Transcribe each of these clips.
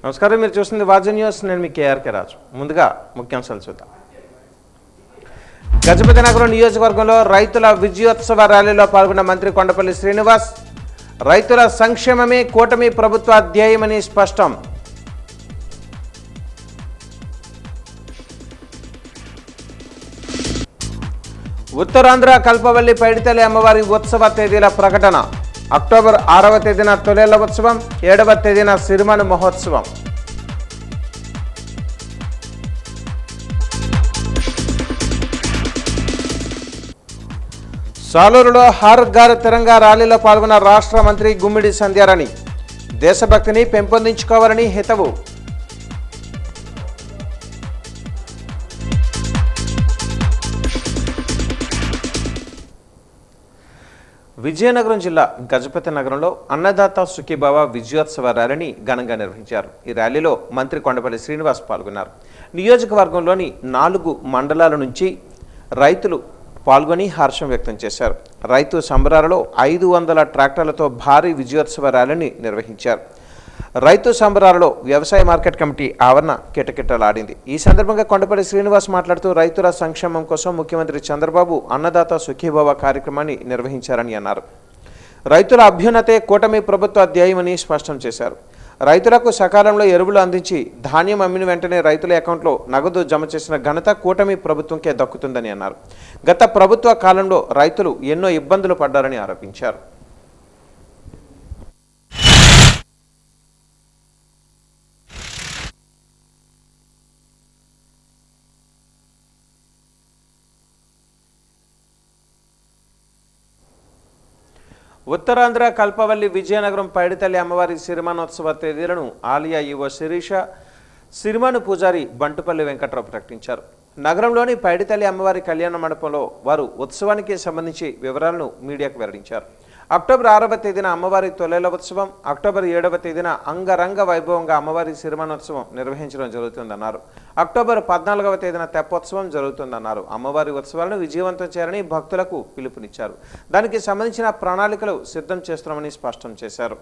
నమస్కారం, మీరు చూస్తుంది వాజీ న్యూస్. నేను మీ కేఆర్కే రాజు. ముందుగా ముఖ్యాంశాలు చూద్దాం. గజపతి నగరం నియోజకవర్గంలో రైతుల విజయోత్సవ ర్యాలీలో పాల్గొన్న మంత్రి కొండపల్లి శ్రీనివాస్, రైతుల సంక్షేమమే కూటమి ప్రభుత్వ ధ్యేయమని స్పష్టం. ఉత్తరాంధ్ర కల్పవల్లి పైడితల్లి అమ్మవారి ఉత్సవ తేదీల ప్రకటన. అక్టోబర్ 6వ తేదీన తొలేళ్ల ఉత్సవం, 7వ తేదీన సిరిమాను మహోత్సవం. సాలూరులో హర్ ఘర్ తిరంగా ర్యాలీలో పాల్గొన్న రాష్ట్ర మంత్రి గుమ్మిడి సంధ్యారాణి, దేశభక్తిని పెంపొందించుకోవాలని హితవు. విజయనగరం జిల్లా గజపతి నగరంలో అన్నదాత సుఖీభావ విజయోత్సవ ర్యాలీని ఘనంగా నిర్వహించారు. ఈ ర్యాలీలో మంత్రి కొండపల్లి శ్రీనివాస్ పాల్గొన్నారు. నియోజకవర్గంలోని 4 మండలాల నుంచి రైతులు పాల్గొని హర్షం వ్యక్తం చేశారు. రైతు సంబరాలలో 500 ట్రాక్టర్లతో భారీ విజయోత్సవ ర్యాలీని నిర్వహించారు. రైతు సంబరాలలో వ్యవసాయ మార్కెట్ కమిటీ ఆవరణ కిటకిటలాడింది. ఈ సందర్భంగా కొండపల్లి శ్రీనివాస్ మాట్లాడుతూ రైతుల సంక్షేమం కోసం ముఖ్యమంత్రి చంద్రబాబు అన్నదాత సుఖీభవ కార్యక్రమాన్ని నిర్వహించారని అన్నారు. రైతుల అభ్యున్నతే కూటమి ప్రభుత్వ ధ్యేయమని స్పష్టం చేశారు. రైతులకు సకాలంలో ఎరువులు అందించి ధాన్యం అమ్మిన వెంటనే రైతుల అకౌంట్లో నగదు జమ చేసిన ఘనత కూటమి ప్రభుత్వంకే దక్కుతుందని అన్నారు. గత ప్రభుత్వ కాలంలో రైతులు ఎన్నో ఇబ్బందులు పడ్డారని ఆరోపించారు. ఉత్తరాంధ్ర కల్పవల్లి విజయనగరం పైడితల్లి అమ్మవారి సిరిమానోత్సవ తేదీలను ఆలయ ఈవో శిరీష, సిరిమాను పూజారి బంటుపల్లి వెంకట్రావు ప్రకటించారు. నగరంలోని పైడితల్లి అమ్మవారి కళ్యాణ మండపంలో వారు ఉత్సవానికి సంబంధించి వివరాలను మీడియాకు వెల్లడించారు. అక్టోబర్ 6వ తేదీన అమ్మవారి తొలేళ్ల ఉత్సవం, అక్టోబర్ 7వ తేదీన అంగరంగ వైభవంగా అమ్మవారి సిరిమానోత్సవం నిర్వహించడం జరుగుతుందన్నారు. అక్టోబర్ 14వ తేదీన తెప్పోత్సవం జరుగుతుందన్నారు. అమ్మవారి ఉత్సవాలను విజయవంతం చేయాలని భక్తులకు పిలుపునిచ్చారు. దానికి సంబంధించిన ప్రణాళికలు సిద్ధం చేస్తున్నామని స్పష్టం చేశారు.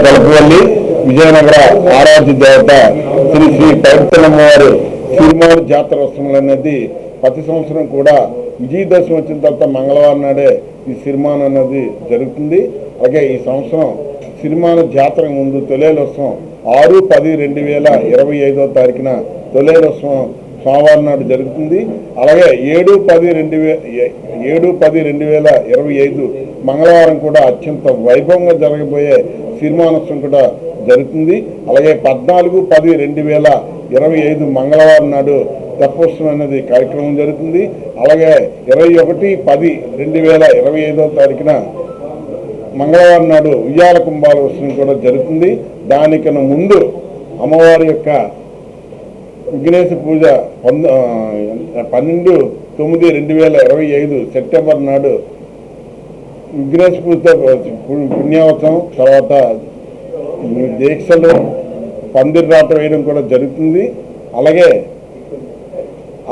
కల్పవల్లి విజయనగర ఆరాధ్య దేవత శ్రీ శ్రీ పైడితల్లమ్మవారి సిరిమాను జాతర ఉత్సవం అనేది ప్రతి సంవత్సరం కూడా విజయదశమి వచ్చిన తర్వాత మంగళవారం నాడే ఈ సిరిమాను అనేది జరుగుతుంది. అలాగే ఈ సంవత్సరం సిరిమాను జాతర ముందు తొలేలోత్సవం 6-10-2025వ తారీఖున తొలేలోత్సవం సోమవారం నాడు జరుగుతుంది. అలాగే 7-10-2025 మంగళవారం కూడా అత్యంత వైభవంగా జరగబోయే సిరిమానోత్సవం కూడా జరుగుతుంది. అలాగే 14-10-2025 మంగళవారం నాడు తెప్పోత్సవం అనేది కార్యక్రమం జరుగుతుంది. అలాగే 21-10-2025వ తారీఖున మంగళవారం నాడు ఉయ్యాల కుంభాల ఉత్సవం కూడా జరుగుతుంది. దానికన్నా ముందు అమ్మవారి యొక్క విఘ్నేశ పూజ 12-9-2025 సెప్టెంబర్ నాడు విఘ్నేశ పూజతో పుణ్యావతం, తర్వాత దీక్షలు, పందిరి రాట వేయడం కూడా జరుగుతుంది. అలాగే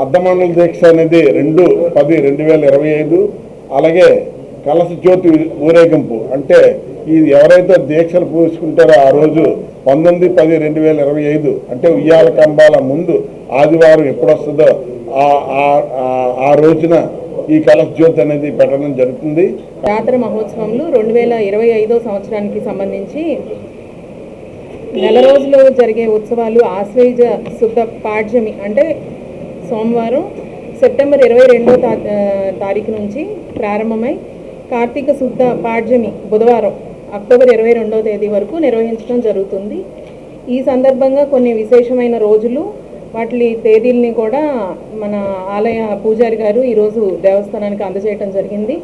అర్ధమండల దీక్ష అనేది 2-10-2025, అలాగే కలశ జ్యోతి ఊరేగింపు అంటే ఈ ఎవరైతే దీక్షలు పూసుకుంటారో ఆ రోజు 19-10-2025 అంటే ఉయ్యాల కంబాల ముందు ఆదివారం ఎప్పుడు వస్తుందో ఆ రోజున ఈ కలశ జ్యోతి అనేది పెట్టడం జరుగుతుంది. జాతర మహోత్సవంలో 2025వ సంవత్సరానికి సంబంధించి నెల రోజులు జరిగే ఉత్సవాలు ఆశ్వేజ శుద్ధ పాడ్యమి అంటే సోమవారం సెప్టెంబర్ 22వ తారీఖు నుంచి ప్రారంభమై కార్తీక శుద్ధ పాడ్యమి బుధవారం అక్టోబర్ 22వ తేదీ వరకు నిర్వహించడం జరుగుతుంది. ఈ సందర్భంగా కొన్ని విశేషమైన రోజులు వాటి తేదీల్ని కూడా మన ఆలయ పూజారి గారు ఈరోజు దేవస్థానానికి అందజేయటం జరిగింది.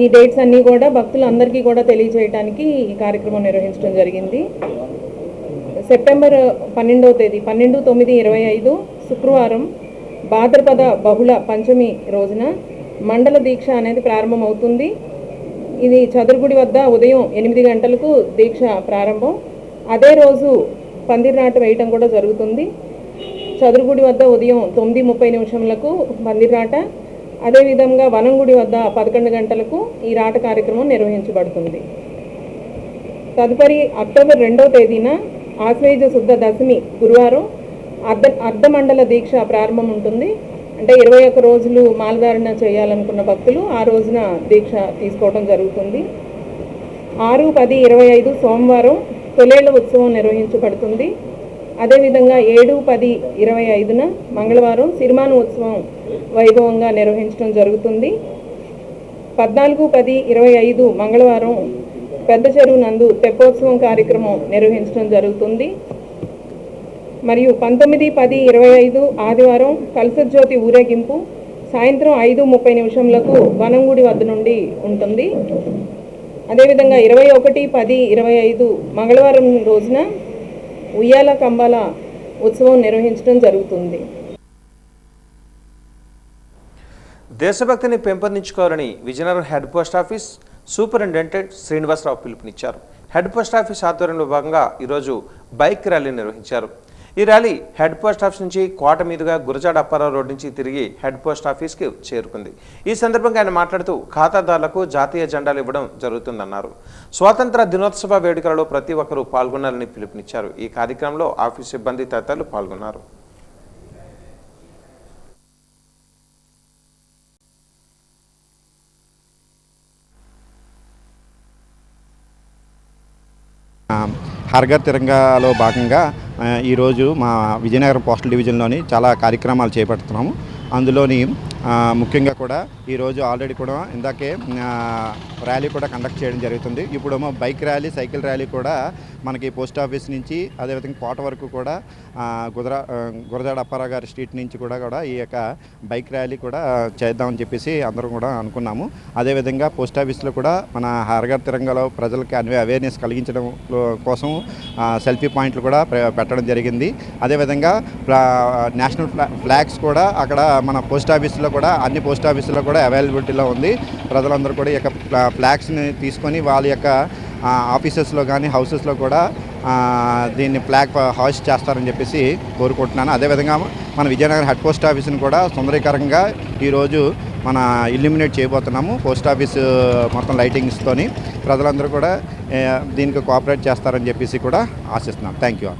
ఈ డేట్స్ అన్నీ కూడా భక్తులందరికీ కూడా తెలియజేయడానికి ఈ కార్యక్రమం నిర్వహించడం జరిగింది. సెప్టెంబర్ 12వ తేదీ 12/9/25 శుక్రవారం భాద్రపద బహుళ పంచమి రోజున మండల దీక్ష అనేది ప్రారంభమవుతుంది. ఇది చదురుగుడి వద్ద ఉదయం 8 గంటలకు దీక్ష ప్రారంభం. అదే రోజు పందిర్నాట వేయటం కూడా జరుగుతుంది. చదురుగుడి వద్ద ఉదయం 9:30 పందిర్నాట, అదేవిధంగా వనంగుడి వద్ద 11 గంటలకు ఈ రాట కార్యక్రమం నిర్వహించబడుతుంది. తదుపరి అక్టోబర్ 2వ తేదీన ఆశ్వేజ శుద్ధ దశమి గురువారం అర్ధమండల దీక్ష ప్రారంభం ఉంటుంది. అంటే 21 రోజులు మాలధారణ చేయాలనుకున్న భక్తులు ఆ రోజున దీక్ష తీసుకోవడం జరుగుతుంది. 6/10/25 సోమవారం తొలేళ్ల ఉత్సవం నిర్వహించబడుతుంది. అదేవిధంగా 7/10/25 మంగళవారం సిరిమాను ఉత్సవం వైభవంగా నిర్వహించడం జరుగుతుంది. 14/10/25 మంగళవారం పెద్ద చెరువు నందు తెప్పోత్సవం కార్యక్రమం నిర్వహించడం జరుగుతుంది. మరియు 19/10/25 ఆదివారం కలసజ్యోతి ఊరేగింపు సాయంత్రం 5:30 వనంగుడి వద్ద నుండి ఉంటుంది. అదేవిధంగా 21/10/25 మంగళవారం రోజున ఉయ్యాల కంబాల ఉత్సవం నిర్వహించడం జరుగుతుంది. దేశభక్తిని పెంపొందించుకోవాలని Vizianagaram head post office superintendent Srinivasarao పిలుపునిచ్చారు. హెడ్ పోస్ట్ ఆఫీస్ ఆధ్వర్యంలో భాగంగా ఈరోజు బైక్ ర్యాలీ నిర్వహించారు. ఈ ర్యాలీ హెడ్ పోస్ట్ ఆఫీస్ నుంచి కోట మీదుగా గురజాడ అప్పారావు రోడ్ నుంచి తిరిగి హెడ్ పోస్ట్ ఆఫీస్కి చేరుకుంది. ఈ సందర్భంగా ఆయన మాట్లాడుతూ ఖాతాదారులకు జాతీయ జెండాలు ఇవ్వడం జరుగుతుందన్నారు. స్వాతంత్ర దినోత్సవ వేడుకలలో ప్రతి ఒక్కరూ పాల్గొనాలని పిలుపునిచ్చారు. ఈ కార్యక్రమంలో ఆఫీస్ సిబ్బంది తదితరులు పాల్గొన్నారు. హర్ఘర్ తిరంగాలో భాగంగా ఈరోజు మా విజయనగరం పోస్టల్ డివిజన్లోని చాలా కార్యక్రమాలు చేపడుతున్నాము. అందులోని ముఖ్యంగా కూడా ఈరోజు ఆల్రెడీ కూడా ఇందాకే ర్యాలీ కూడా కండక్ట్ చేయడం జరుగుతుంది. ఇప్పుడేమో బైక్ ర్యాలీ, సైకిల్ ర్యాలీ కూడా మనకి పోస్ట్ ఆఫీస్ నుంచి అదేవిధంగా కోట వరకు కూడా గురజాడ అప్పారావు గారి స్ట్రీట్ నుంచి కూడా ఈ యొక్క బైక్ ర్యాలీ కూడా చేద్దామని చెప్పేసి అందరం కూడా అనుకున్నాము. అదేవిధంగా పోస్ట్ ఆఫీస్లో కూడా మన హర్ఘర్ తిరంగాలో ప్రజలకి అవేర్నెస్ కలిగించడం కోసం సెల్ఫీ పాయింట్లు కూడా పెట్టడం జరిగింది. అదేవిధంగా నేషనల్ ఫ్లాగ్స్ కూడా అక్కడ మన పోస్ట్ ఆఫీస్లో కూడా అన్ని పోస్ట్ ఆఫీసులో కూడా అవైలబిలిటీలో ఉంది. ప్రజలందరూ కూడా ఈ యొక్క ఫ్లాగ్స్ని తీసుకొని వాళ్ళ యొక్క ఆఫీసెస్లో కానీ హౌసెస్లో కూడా దీన్ని ఫ్లాగ్ హాయిస్ట్ చేస్తారని చెప్పేసి కోరుకుంటున్నాను. అదేవిధంగా మన విజయనగరం హెడ్ పోస్ట్ ఆఫీస్ని కూడా సుందరీకరంగా ఈరోజు మన ఇల్యూమినేట్ చేయబోతున్నాము. పోస్ట్ ఆఫీస్ మొత్తం లైటింగ్స్తోని ప్రజలందరూ కూడా దీనికి కోఆపరేట్ చేస్తారని చెప్పేసి కూడా ఆశిస్తున్నాం. Thank you.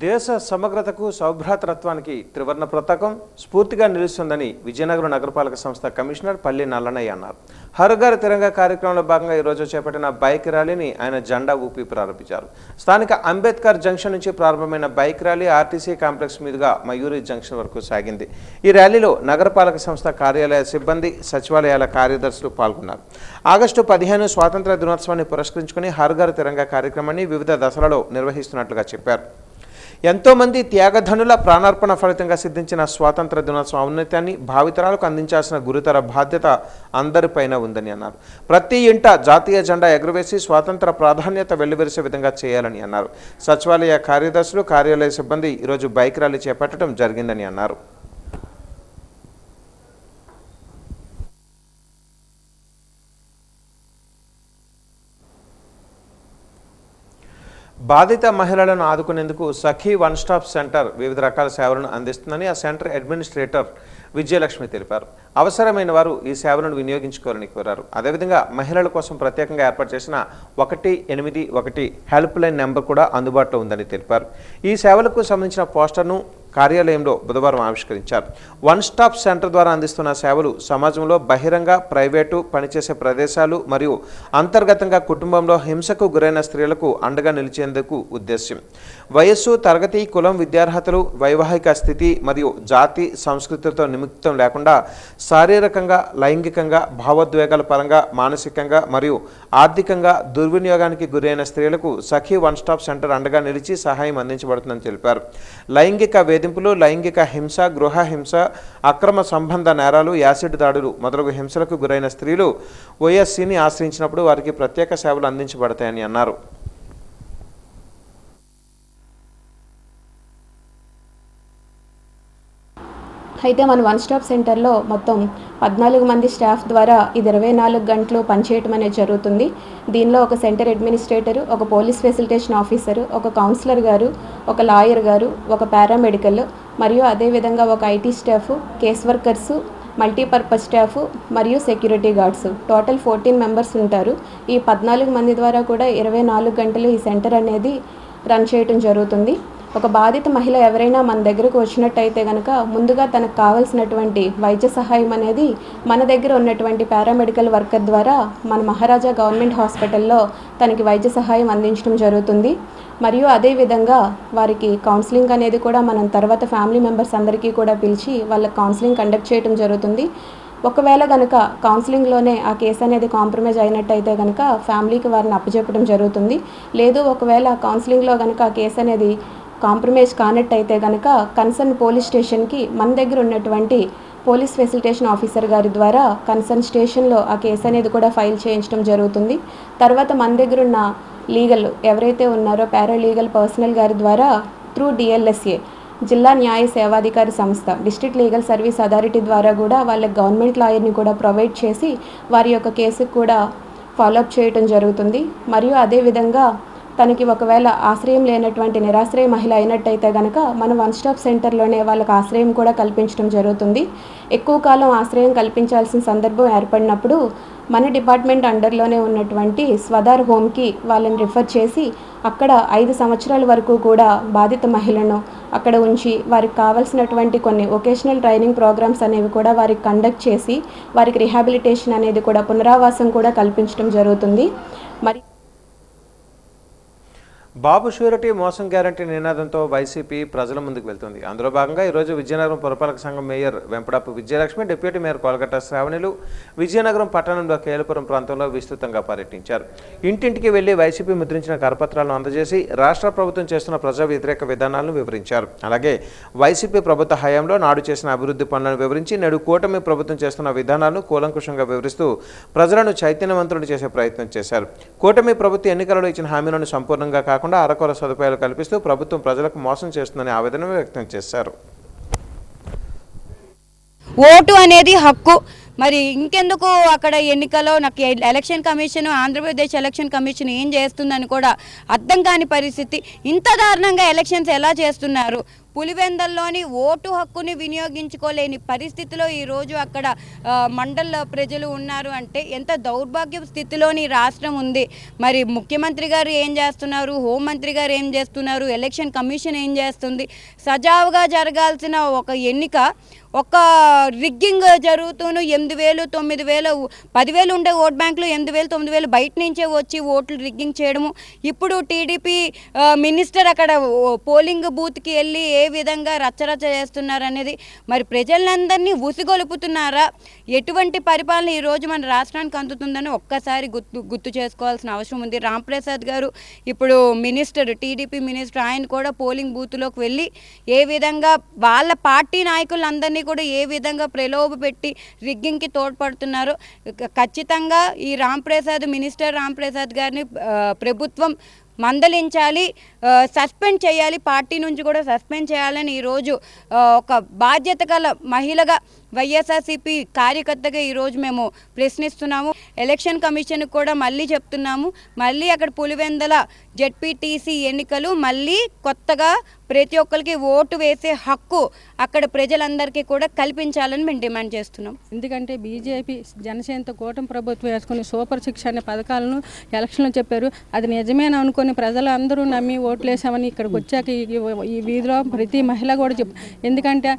దేశ సమగ్రతకు సౌభ్రాతృత్వానికి త్రివర్ణ పతాకం స్ఫూర్తిగా నిలుస్తుందని విజయనగరం నగరపాలక సంస్థ కమిషనర్ పల్లి నల్లనయ్య అన్నారు. హర్ఘర్ తిరంగా కార్యక్రమంలో భాగంగా ఈరోజు చేపట్టిన బైక్ ర్యాలీని ఆయన జెండా ఊపి ప్రారంభించారు. స్థానిక అంబేద్కర్ జంక్షన్ నుంచి ప్రారంభమైన బైక్ ర్యాలీ ఆర్టీసీ కాంప్లెక్స్ మీదుగా మయూరి జంక్షన్ వరకు సాగింది. ఈ ర్యాలీలో నగరపాలక సంస్థ కార్యాలయ సిబ్బంది, సచివాలయాల కార్యదర్శులు పాల్గొన్నారు. ఆగస్టు 15 స్వాతంత్ర దినోత్సవాన్ని పురస్కరించుకుని హర్ఘర్ తిరంగా కార్యక్రమాన్ని వివిధ దశలలో నిర్వహిస్తున్నట్లుగా చెప్పారు. ఎంతోమంది త్యాగధనుల ప్రాణార్పణ ఫలితంగా సిద్ధించిన స్వాతంత్ర దినోత్సవం ఔన్నత్యాన్ని భావితరాలకు అందించాల్సిన గురుతర బాధ్యత అందరిపైన ఉందని అన్నారు. ప్రతి ఇంట జాతీయ జెండా ఎగురవేసి స్వాతంత్ర ప్రాధాన్యత వెల్లువిరిసే విధంగా చేయాలని అన్నారు. సచివాలయ కార్యదర్శులు, కార్యాలయ సిబ్బంది ఈరోజు బైక్ ర్యాలీ చేపట్టడం జరిగిందని అన్నారు. బాధిత మహిళలను ఆదుకునేందుకు సఖీ వన్ స్టాప్ సెంటర్ వివిధ రకాల సేవలను అందిస్తుందని ఆ సెంటర్ అడ్మినిస్ట్రేటర్ విజయలక్ష్మి తెలిపారు. అవసరమైన వారు ఈ సేవలను వినియోగించుకోవాలని కోరారు. అదేవిధంగా మహిళల కోసం ప్రత్యేకంగా ఏర్పాటు చేసిన 181 హెల్ప్ లైన్ నెంబర్ కూడా అందుబాటులో ఉందని తెలిపారు. ఈ సేవలకు సంబంధించిన పోస్టర్ను కార్యాలయంలో బుధవారం ఆవిష్కరించారు. వన్ స్టాప్ సెంటర్ ద్వారా అందిస్తున్న సేవలు సమాజంలో బహిరంగ, ప్రైవేటు, పనిచేసే ప్రదేశాలు మరియు అంతర్గతంగా కుటుంబంలో హింసకు గురైన స్త్రీలకు అండగా నిలిచేందుకు ఉద్దేశ్యం. వయస్సు, తరగతి, కులం, విద్యార్హతలు, వైవాహిక స్థితి మరియు జాతి, సంస్కృతితో నిమిత్తం లేకుండా శారీరకంగా, లైంగికంగా, భావోద్వేగాల పరంగా, మానసికంగా మరియు ఆర్థికంగా దుర్వినియోగానికి గురైన స్త్రీలకు సఖీ వన్ స్టాప్ సెంటర్ అండగా నిలిచి సహాయం అందించబడుతుందని తెలిపారు. లైంగిక వేధింపులు, లైంగిక హింస, గృహ హింస, అక్రమ సంబంధ నేరాలు, యాసిడ్ దాడులు మొదలగు హింసలకు గురైన స్త్రీలు OSCని ఆశ్రయించినప్పుడు వారికి ప్రత్యేక సేవలు అందించబడతాయని అన్నారు. అయితే మన వన్ స్టాప్ సెంటర్లో మొత్తం 14 మంది స్టాఫ్ ద్వారా ఇది 24 గంటలు పనిచేయటం అనేది జరుగుతుంది. దీనిలో ఒక సెంటర్ అడ్మినిస్ట్రేటర్, ఒక పోలీస్ ఫెసిలిటేషన్ ఆఫీసర్, ఒక కౌన్సిలర్ గారు, ఒక లాయర్ గారు, ఒక పారామెడికల్ మరియు అదేవిధంగా ఒక IT staff, case workers, multipurpose staff మరియు సెక్యూరిటీ గార్డ్స్ టోటల్ 14 మెంబర్స్ ఉంటారు. ఈ 14 మంది ద్వారా కూడా 24 గంటలు ఈ సెంటర్ అనేది రన్ చేయటం జరుగుతుంది. ఒక బాధిత మహిళ ఎవరైనా మన దగ్గరకు వచ్చినట్టయితే కనుక ముందుగా తనకు కావాల్సినటువంటి వైద్య సహాయం అనేది మన దగ్గర ఉన్నటువంటి పారామెడికల్ వర్కర్ ద్వారా మన మహారాజా గవర్నమెంట్ హాస్పిటల్లో తనకి వైద్య సహాయం అందించడం జరుగుతుంది. మరియు అదేవిధంగా వారికి కౌన్సిలింగ్ అనేది కూడా మనం తర్వాత ఫ్యామిలీ మెంబర్స్ అందరికీ కూడా పిలిచి వాళ్ళకి కౌన్సిలింగ్ కండక్ట్ చేయడం జరుగుతుంది. ఒకవేళ కనుక కౌన్సిలింగ్లోనే ఆ కేసు అనేది కాంప్రమైజ్ అయినట్టయితే కనుక ఫ్యామిలీకి వారిని అప్పచెప్పడం జరుగుతుంది. లేదు ఒకవేళ కౌన్సిలింగ్లో కనుక ఆ కేసు అనేది కాంప్రమైజ్ కానట్టయితే కనుక కన్సర్న్ పోలీస్ స్టేషన్కి మన దగ్గర ఉన్నటువంటి పోలీస్ ఫెసిలిటేషన్ ఆఫీసర్ గారి ద్వారా కన్సర్న్ స్టేషన్లో ఆ కేసు అనేది కూడా ఫైల్ చేయించడం జరుగుతుంది. తర్వాత మన దగ్గర ఉన్న లీగల్ ఎవరైతే ఉన్నారో పారాలీగల్ పర్సనల్ గారి ద్వారా త్రూ DLSA జిల్లా న్యాయ సేవాధికారి సంస్థ డిస్ట్రిక్ట్ లీగల్ సర్వీస్ అథారిటీ ద్వారా కూడా వాళ్ళకి గవర్నమెంట్ లాయర్ని కూడా ప్రొవైడ్ చేసి వారి యొక్క కేసుకు కూడా ఫాలోఅప్ చేయడం జరుగుతుంది. మరియు అదేవిధంగా తనకి ఒకవేళ ఆశ్రయం లేనటువంటి నిరాశ్రయ మహిళ అయినట్టయితే కనుక మన వన్ స్టాప్ సెంటర్లోనే వాళ్ళకి ఆశ్రయం కూడా కల్పించడం జరుగుతుంది. ఎక్కువ కాలం ఆశ్రయం కల్పించాల్సిన సందర్భం ఏర్పడినప్పుడు మన డిపార్ట్మెంట్ అండర్లోనే ఉన్నటువంటి స్వదార్ హోమ్కి వాళ్ళని రిఫర్ చేసి అక్కడ 5 సంవత్సరాల వరకు కూడా బాధిత మహిళను అక్కడ ఉంచి వారికి కావాల్సినటువంటి కొన్ని వొకేషనల్ ట్రైనింగ్ ప్రోగ్రామ్స్ అనేవి కూడా వారికి కండక్ట్ చేసి వారికి రిహాబిలిటేషన్ అనేది కూడా పునరావాసం కూడా కల్పించడం జరుగుతుంది. మరి బాబు షూరిటీ మోసం గ్యారంటీ నినాదంతో వైసీపీ ప్రజల ముందుకు వెళ్తుంది. అందులో భాగంగా ఈరోజు విజయనగరం పురపాలక సంఘం mayor Vempadapu Vijayalakshmi, deputy mayor Kolagatla శ్రావణులు విజయనగరం పట్టణంలో కేలపురం ప్రాంతంలో విస్తృతంగా పర్యటించారు. ఇంటింటికి వెళ్లి వైసీపీ ముద్రించిన కరపత్రాలను అందజేసి రాష్ట్ర ప్రభుత్వం చేస్తున్న ప్రజా వ్యతిరేక విధానాలను వివరించారు. అలాగే వైసీపీ ప్రభుత్వ హయాంలో నాడు చేసిన అభివృద్ధి పనులను వివరించి నేడు కూటమి ప్రభుత్వం చేస్తున్న విధానాలను కూలంకుషంగా వివరిస్తూ ప్రజలను చైతన్యవంతులను చేసే ప్రయత్నం చేశారు. కూటమి ప్రభుత్వం ఎన్నికలలో ఇచ్చిన హామీలను సంపూర్ణంగా కాకుండా అరకొర సదుపాయాలు కల్పిస్తూ ప్రభుత్వం ప్రజలకు మోసం చేస్తుందని ఆవేదన వ్యక్తం చేశారు. ఓటు అనేది హక్కు. మరి ఇంకెందుకు అక్కడ ఎన్నికల్లో నాకు election commission, Andhra Pradesh election commission ఏం చేస్తుందని కూడా అర్థం కాని పరిస్థితి. ఇంత దారుణంగా ఎలక్షన్స్ ఎలా చేస్తున్నారు? పులివెందల్లోని ఓటు హక్కుని వినియోగించుకోలేని పరిస్థితిలో ఈరోజు అక్కడ మండల ప్రజలు ఉన్నారు అంటే ఎంత దౌర్భాగ్య స్థితిలోని రాష్ట్రం ఉంది. మరి ముఖ్యమంత్రి గారు ఏం చేస్తున్నారు, హోంమంత్రి గారు ఏం చేస్తున్నారు, ఎలక్షన్ కమిషన్ ఏం చేస్తుంది? సజావుగా జరగాల్సిన ఒక ఎన్నిక ఒక రిగ్గింగ్ జరుగుతూను 8,000, 9,000, 10,000 ఉండే ఓట్ బ్యాంకులు 8,000, 9,000 బయట నుంచే వచ్చి ఓట్లు రిగ్గింగ్ చేయడము. ఇప్పుడు టీడీపీ మినిస్టర్ అక్కడ పోలింగ్ బూత్కి వెళ్ళి ఏ విధంగా రచ్చరచ్చ చేస్తున్నారు అనేది మరి ప్రజలందరినీ ఉసిగొలుపుతున్నారా? ఎటువంటి పరిపాలన ఈరోజు మన రాష్ట్రానికి అందుతుందని ఒక్కసారి గుర్తు చేసుకోవాల్సిన అవసరం ఉంది. రాంప్రసాద్ గారు ఇప్పుడు మినిస్టర్, టీడీపీ మినిస్టర్, ఆయన కూడా పోలింగ్ బూత్లోకి వెళ్ళి ఏ విధంగా వాళ్ళ పార్టీ నాయకులందరినీ కూడా ఏ విధంగా ప్రలోభ పెట్టి రిగ్గింగ్కి తోడ్పడుతున్నారు. ఖచ్చితంగా ఈ మినిస్టర్ రాంప్రసాద్ గారిని ప్రభుత్వం మందలించాలి, సస్పెండ్ చేయాలి, పార్టీ నుంచి కూడా సస్పెండ్ చేయాలని ఈరోజు ఒక బాధ్యత గల మహిళగా వైఎస్ఆర్సీపీ కార్యకర్తగా ఈరోజు మేము ప్రశ్నిస్తున్నాము. ఎలక్షన్ కమిషన్కి కూడా మళ్ళీ చెప్తున్నాము, మళ్ళీ అక్కడ పులివెందల జెడ్పీటీసీ ఎన్నికలు మళ్ళీ కొత్తగా ప్రతి ఒక్కరికి ఓటు వేసే హక్కు అక్కడ ప్రజలందరికీ కూడా కల్పించాలని మేము డిమాండ్ చేస్తున్నాం. ఎందుకంటే బీజేపీ జనసేనతో కూటమి ప్రభుత్వం వేసుకుని సూపర్ 6 అనే పథకాలను ఎలక్షన్లో చెప్పారు. అది నిజమేనా అనుకుని ప్రజలు అందరూ నమ్మి ఓట్లేసామని ఇక్కడికి వచ్చాక ఈ వీధిలో ప్రతి మహిళ కూడా ఎందుకంటే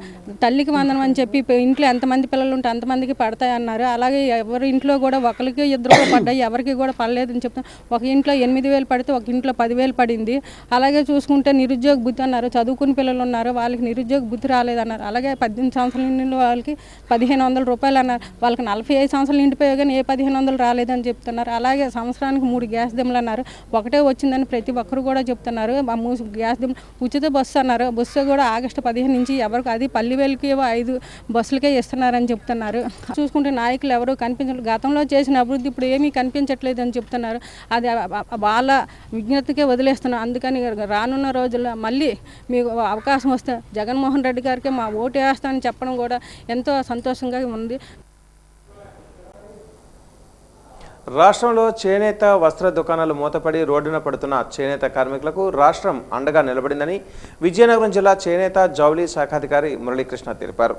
తల్లికి వందనం అని చెప్పి ఇంట్లో ఇంట్లో ఎంతమంది పిల్లలు ఉంటే అంతమందికి పడతాయి అన్నారు. అలాగే ఎవరి ఇంట్లో కూడా ఒకరికి ఇద్దరు పడ్డాయి, ఎవరికి కూడా పడలేదని చెప్తాను. ఒక ఇంట్లో 8,000 పడితే ఒక ఇంట్లో 10,000 పడింది. అలాగే చూసుకుంటే నిరుద్యోగ బుద్ధి అన్నారు, చదువుకుని పిల్లలు ఉన్నారు వాళ్ళకి నిరుద్యోగ బుద్ధి రాలేదన్నారు. అలాగే 18 సంవత్సరాల నిండి వాళ్ళకి 1,500 రూపాయలు అన్నారు. వాళ్ళకి 45 సంవత్సరాలు నిండిపోయా కానీ ఏ 1,500 రాలేదని చెప్తున్నారు. అలాగే సంవత్సరానికి 3 గ్యాస్ దిమ్మలు అన్నారు, ఒకటే వచ్చిందని ప్రతి ఒక్కరు కూడా చెప్తున్నారు. గ్యాస్ దిమ్మ ఉచిత బస్సు అన్నారు, బస్సు కూడా ఆగస్టు 15 నుంచి ఎవరికి అది పల్లివేలుకి 5 బస్సులకే ఇస్తున్నారని చెప్తున్నారు. చూసుకుంటే నాయకులు ఎవరు కనిపించలేదు, గతంలో చేసిన అభివృద్ధి ఇప్పుడు ఏమీ కనిపించట్లేదు అని చెప్తున్నారు. అది వాళ్ళ విజ్ఞతకే వదిలేస్తున్నాం. అందుకని రానున్న రోజుల్లో మళ్ళీ మీకు అవకాశం వస్తే జగన్మోహన్ రెడ్డి గారికి మా ఓటు వేస్తామని చెప్పడం కూడా ఎంతో సంతోషంగా ఉంది. రాష్ట్రంలో చేనేత వస్త్ర దుకాణాలు మూతపడి రోడ్డున పడుతున్న చేనేత కార్మికులకు రాష్ట్రం అండగా నిలబడిందని విజయనగరం జిల్లా చేనేత జౌళి శాఖాధికారి మురళీకృష్ణ తెలిపారు.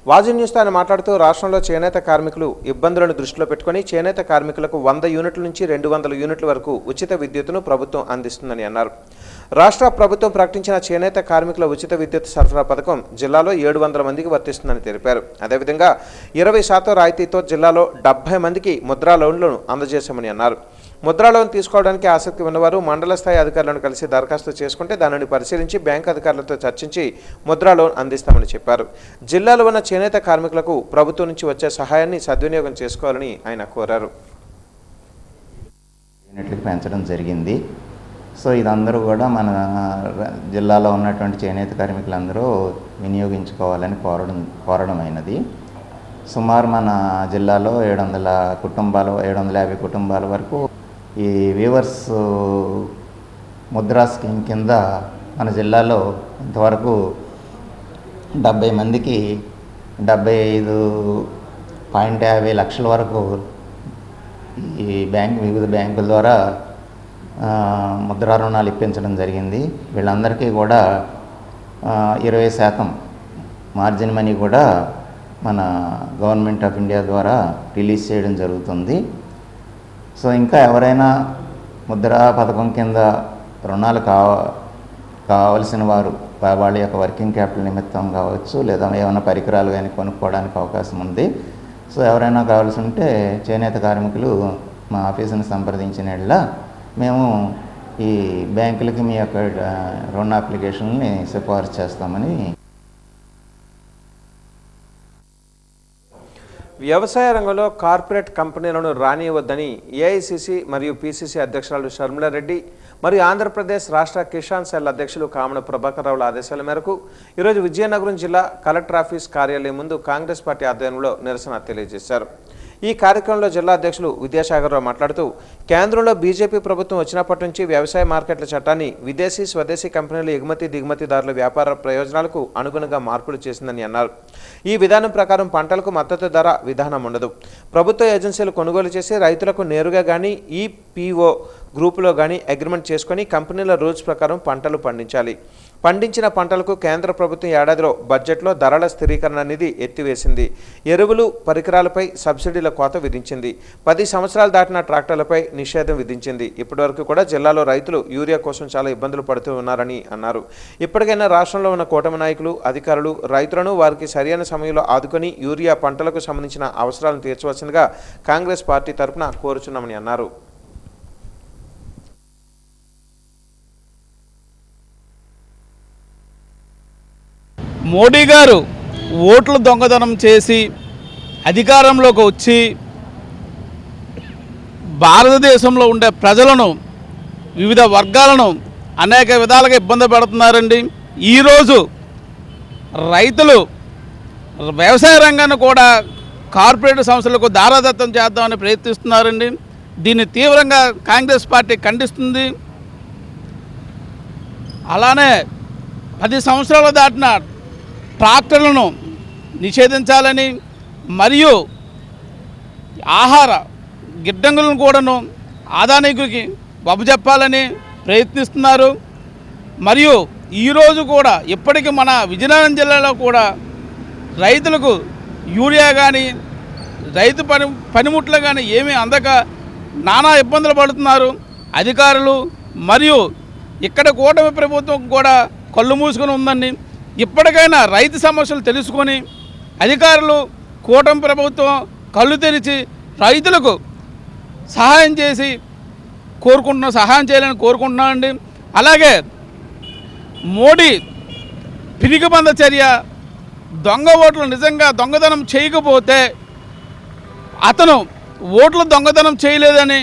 వాజీ న్యూస్తో ఆయన మాట్లాడుతూ రాష్ట్రంలో చేనేత కార్మికులు ఇబ్బందులను దృష్టిలో పెట్టుకుని చేనేత కార్మికులకు 100 యూనిట్ల నుంచి 200 యూనిట్ల వరకు ఉచిత విద్యుత్తును ప్రభుత్వం అందిస్తుందని అన్నారు. రాష్ట్ర ప్రభుత్వం ప్రకటించిన చేనేత కార్మికుల ఉచిత విద్యుత్ సరఫరా పథకం జిల్లాలో 700 మందికి వర్తిస్తుందని తెలిపారు. అదేవిధంగా 20% రాయితీతో జిల్లాలో 70 మందికి ముద్రా లోన్లను అందజేశామని అన్నారు. ముద్రా లోన్ తీసుకోవడానికి ఆసక్తి ఉన్నవారు మండల స్థాయి అధికారులను కలిసి దరఖాస్తు చేసుకుంటే దానిని పరిశీలించి బ్యాంకు అధికారులతో చర్చించి ముద్రా లోన్ అందిస్తామని చెప్పారు. జిల్లాలో ఉన్న చేనేత కార్మికులకు ప్రభుత్వం నుంచి వచ్చే సహాయాన్ని సద్వినియోగం చేసుకోవాలని ఆయన కోరారు. యూనిట్లకు పెంచడం జరిగింది. సో ఇదందరూ కూడా మన జిల్లాలో ఉన్నటువంటి చేనేత కార్మికులందరూ వినియోగించుకోవాలని కోరడం అయినది. సుమారు మన జిల్లాలో 750 కుటుంబాల వరకు ఈ వీవర్స్ ముద్రా స్కీమ్ కింద మన జిల్లాలో ఇంతవరకు 70 మందికి 75.50 లక్షల వరకు ఈ వివిధ బ్యాంకుల ద్వారా ముద్రా రుణాలు ఇప్పించడం జరిగింది. వీళ్ళందరికీ కూడా 20% మార్జిన్ మనీ కూడా మన గవర్నమెంట్ ఆఫ్ ఇండియా ద్వారా రిలీజ్ చేయడం జరుగుతుంది. సో ఇంకా ఎవరైనా ముద్రా పథకం కింద రుణాలు కావలసిన వారు వాళ్ళ యొక్క వర్కింగ్ క్యాపిటల్ నిమిత్తం కావచ్చు, లేదా ఏమైనా పరికరాలు కానీ కొనుక్కోవడానికి అవకాశం ఉంది. సో ఎవరైనా కావాల్సి ఉంటే చేనేత కార్మికులు మా ఆఫీసుని సంప్రదించిన మేము ఈ బ్యాంకులకి మీ యొక్క రుణ అప్లికేషన్ని సిఫారసు చేస్తామని. వ్యవసాయ రంగంలో కార్పొరేట్ కంపెనీలను రానివ్వద్దని ఏఐసిసి మరియు పిసిసి అధ్యక్షురాలు షర్మిలారెడ్డి మరియు ఆంధ్రప్రదేశ్ రాష్ట్ర కిసాన్ సెల్ అధ్యక్షులు కామన ప్రభాకర్ రావుల ఆదేశాల మేరకు ఈరోజు విజయనగరం జిల్లా కలెక్టర్ ఆఫీస్ కార్యాలయం ముందు కాంగ్రెస్ పార్టీ ఆధ్వర్యంలో నిరసన తెలియజేశారు. ఈ కార్యక్రమంలో జిల్లా అధ్యక్షులు విద్యాసాగర్రావు మాట్లాడుతూ కేంద్రంలో బీజేపీ ప్రభుత్వం వచ్చినప్పటి నుంచి వ్యవసాయ మార్కెట్ల చట్టాన్ని విదేశీ స్వదేశీ కంపెనీలు ఎగుమతి దిగుమతిదారుల వ్యాపార ప్రయోజనాలకు అనుగుణంగా మార్పులు చేసిందని అన్నారు. ఈ విధానం ప్రకారం పంటలకు మద్దతు ధర విధానం ఉండదు. ప్రభుత్వ ఏజెన్సీలు కొనుగోలు చేసి రైతులకు నేరుగా కానీ ఈపీఓ గ్రూపులో కానీ అగ్రిమెంట్ చేసుకుని కంపెనీల రూల్స్ ప్రకారం పంటలు పండించాలి. పండించిన పంటలకు కేంద్ర ప్రభుత్వం ఏడాదిలో బడ్జెట్లో ధరల స్థిరీకరణ నిధి ఎత్తివేసింది. ఎరువులు పరికరాలపై సబ్సిడీల కోత విధించింది. 10 సంవత్సరాలు దాటిన ట్రాక్టర్లపై నిషేధం విధించింది. ఇప్పటివరకు కూడా జిల్లాలో రైతులు యూరియా కోసం చాలా ఇబ్బందులు పడుతూ ఉన్నారని అన్నారు. ఇప్పటికైనా రాష్ట్రంలో ఉన్న కూటమి నాయకులు అధికారులు రైతులను వారికి సరైన సమయంలో ఆదుకొని యూరియా పంటలకు సంబంధించిన అవసరాలను తీర్చవలసిందిగా కాంగ్రెస్ పార్టీ తరఫున కోరుచున్నామని అన్నారు. మోడీ గారు ఓట్లు దొంగతనం చేసి అధికారంలోకి వచ్చి భారతదేశంలో ఉండే ప్రజలను వివిధ వర్గాలను అనేక విధాలుగా ఇబ్బంది పెడుతున్నారండి. ఈరోజు రైతులు వ్యవసాయ రంగాన్ని కూడా కార్పొరేట్ సంస్థలకు దారాదత్తం చేద్దామని ప్రయత్నిస్తున్నారండి. దీన్ని తీవ్రంగా కాంగ్రెస్ పార్టీ ఖండిస్తుంది. అలానే 10 సంవత్సరాలు దాటిన ట్రాక్టర్లను నిషేధించాలని మరియు ఆహార గిడ్డంగులను కూడాను ఆదానీకులకి వబుజెప్పాలని ప్రయత్నిస్తున్నారు. మరియు ఈరోజు కూడా ఇప్పటికీ మన విజయనగరం జిల్లాలో కూడా రైతులకు యూరియా కానీ రైతు పనిముట్లు కానీ ఏమీ అందక నానా ఇబ్బందులు పడుతున్నారు అధికారులు. మరియు ఇక్కడ కూటమి ప్రభుత్వం కూడా కళ్ళు మూసుకొని ఉందండి. ఇప్పటికైనా రైతు సమస్యలు తెలుసుకొని అధికారులు కూటమి ప్రభుత్వం కళ్ళు తెరిచి రైతులకు సహాయం చేయాలని కోరుకుంటున్నామండి. అలాగే మోడీ పిరికిబంద చర్య, దొంగ ఓట్లు నిజంగా దొంగతనం చేయకపోతే అతను ఓట్లు దొంగతనం చేయలేదని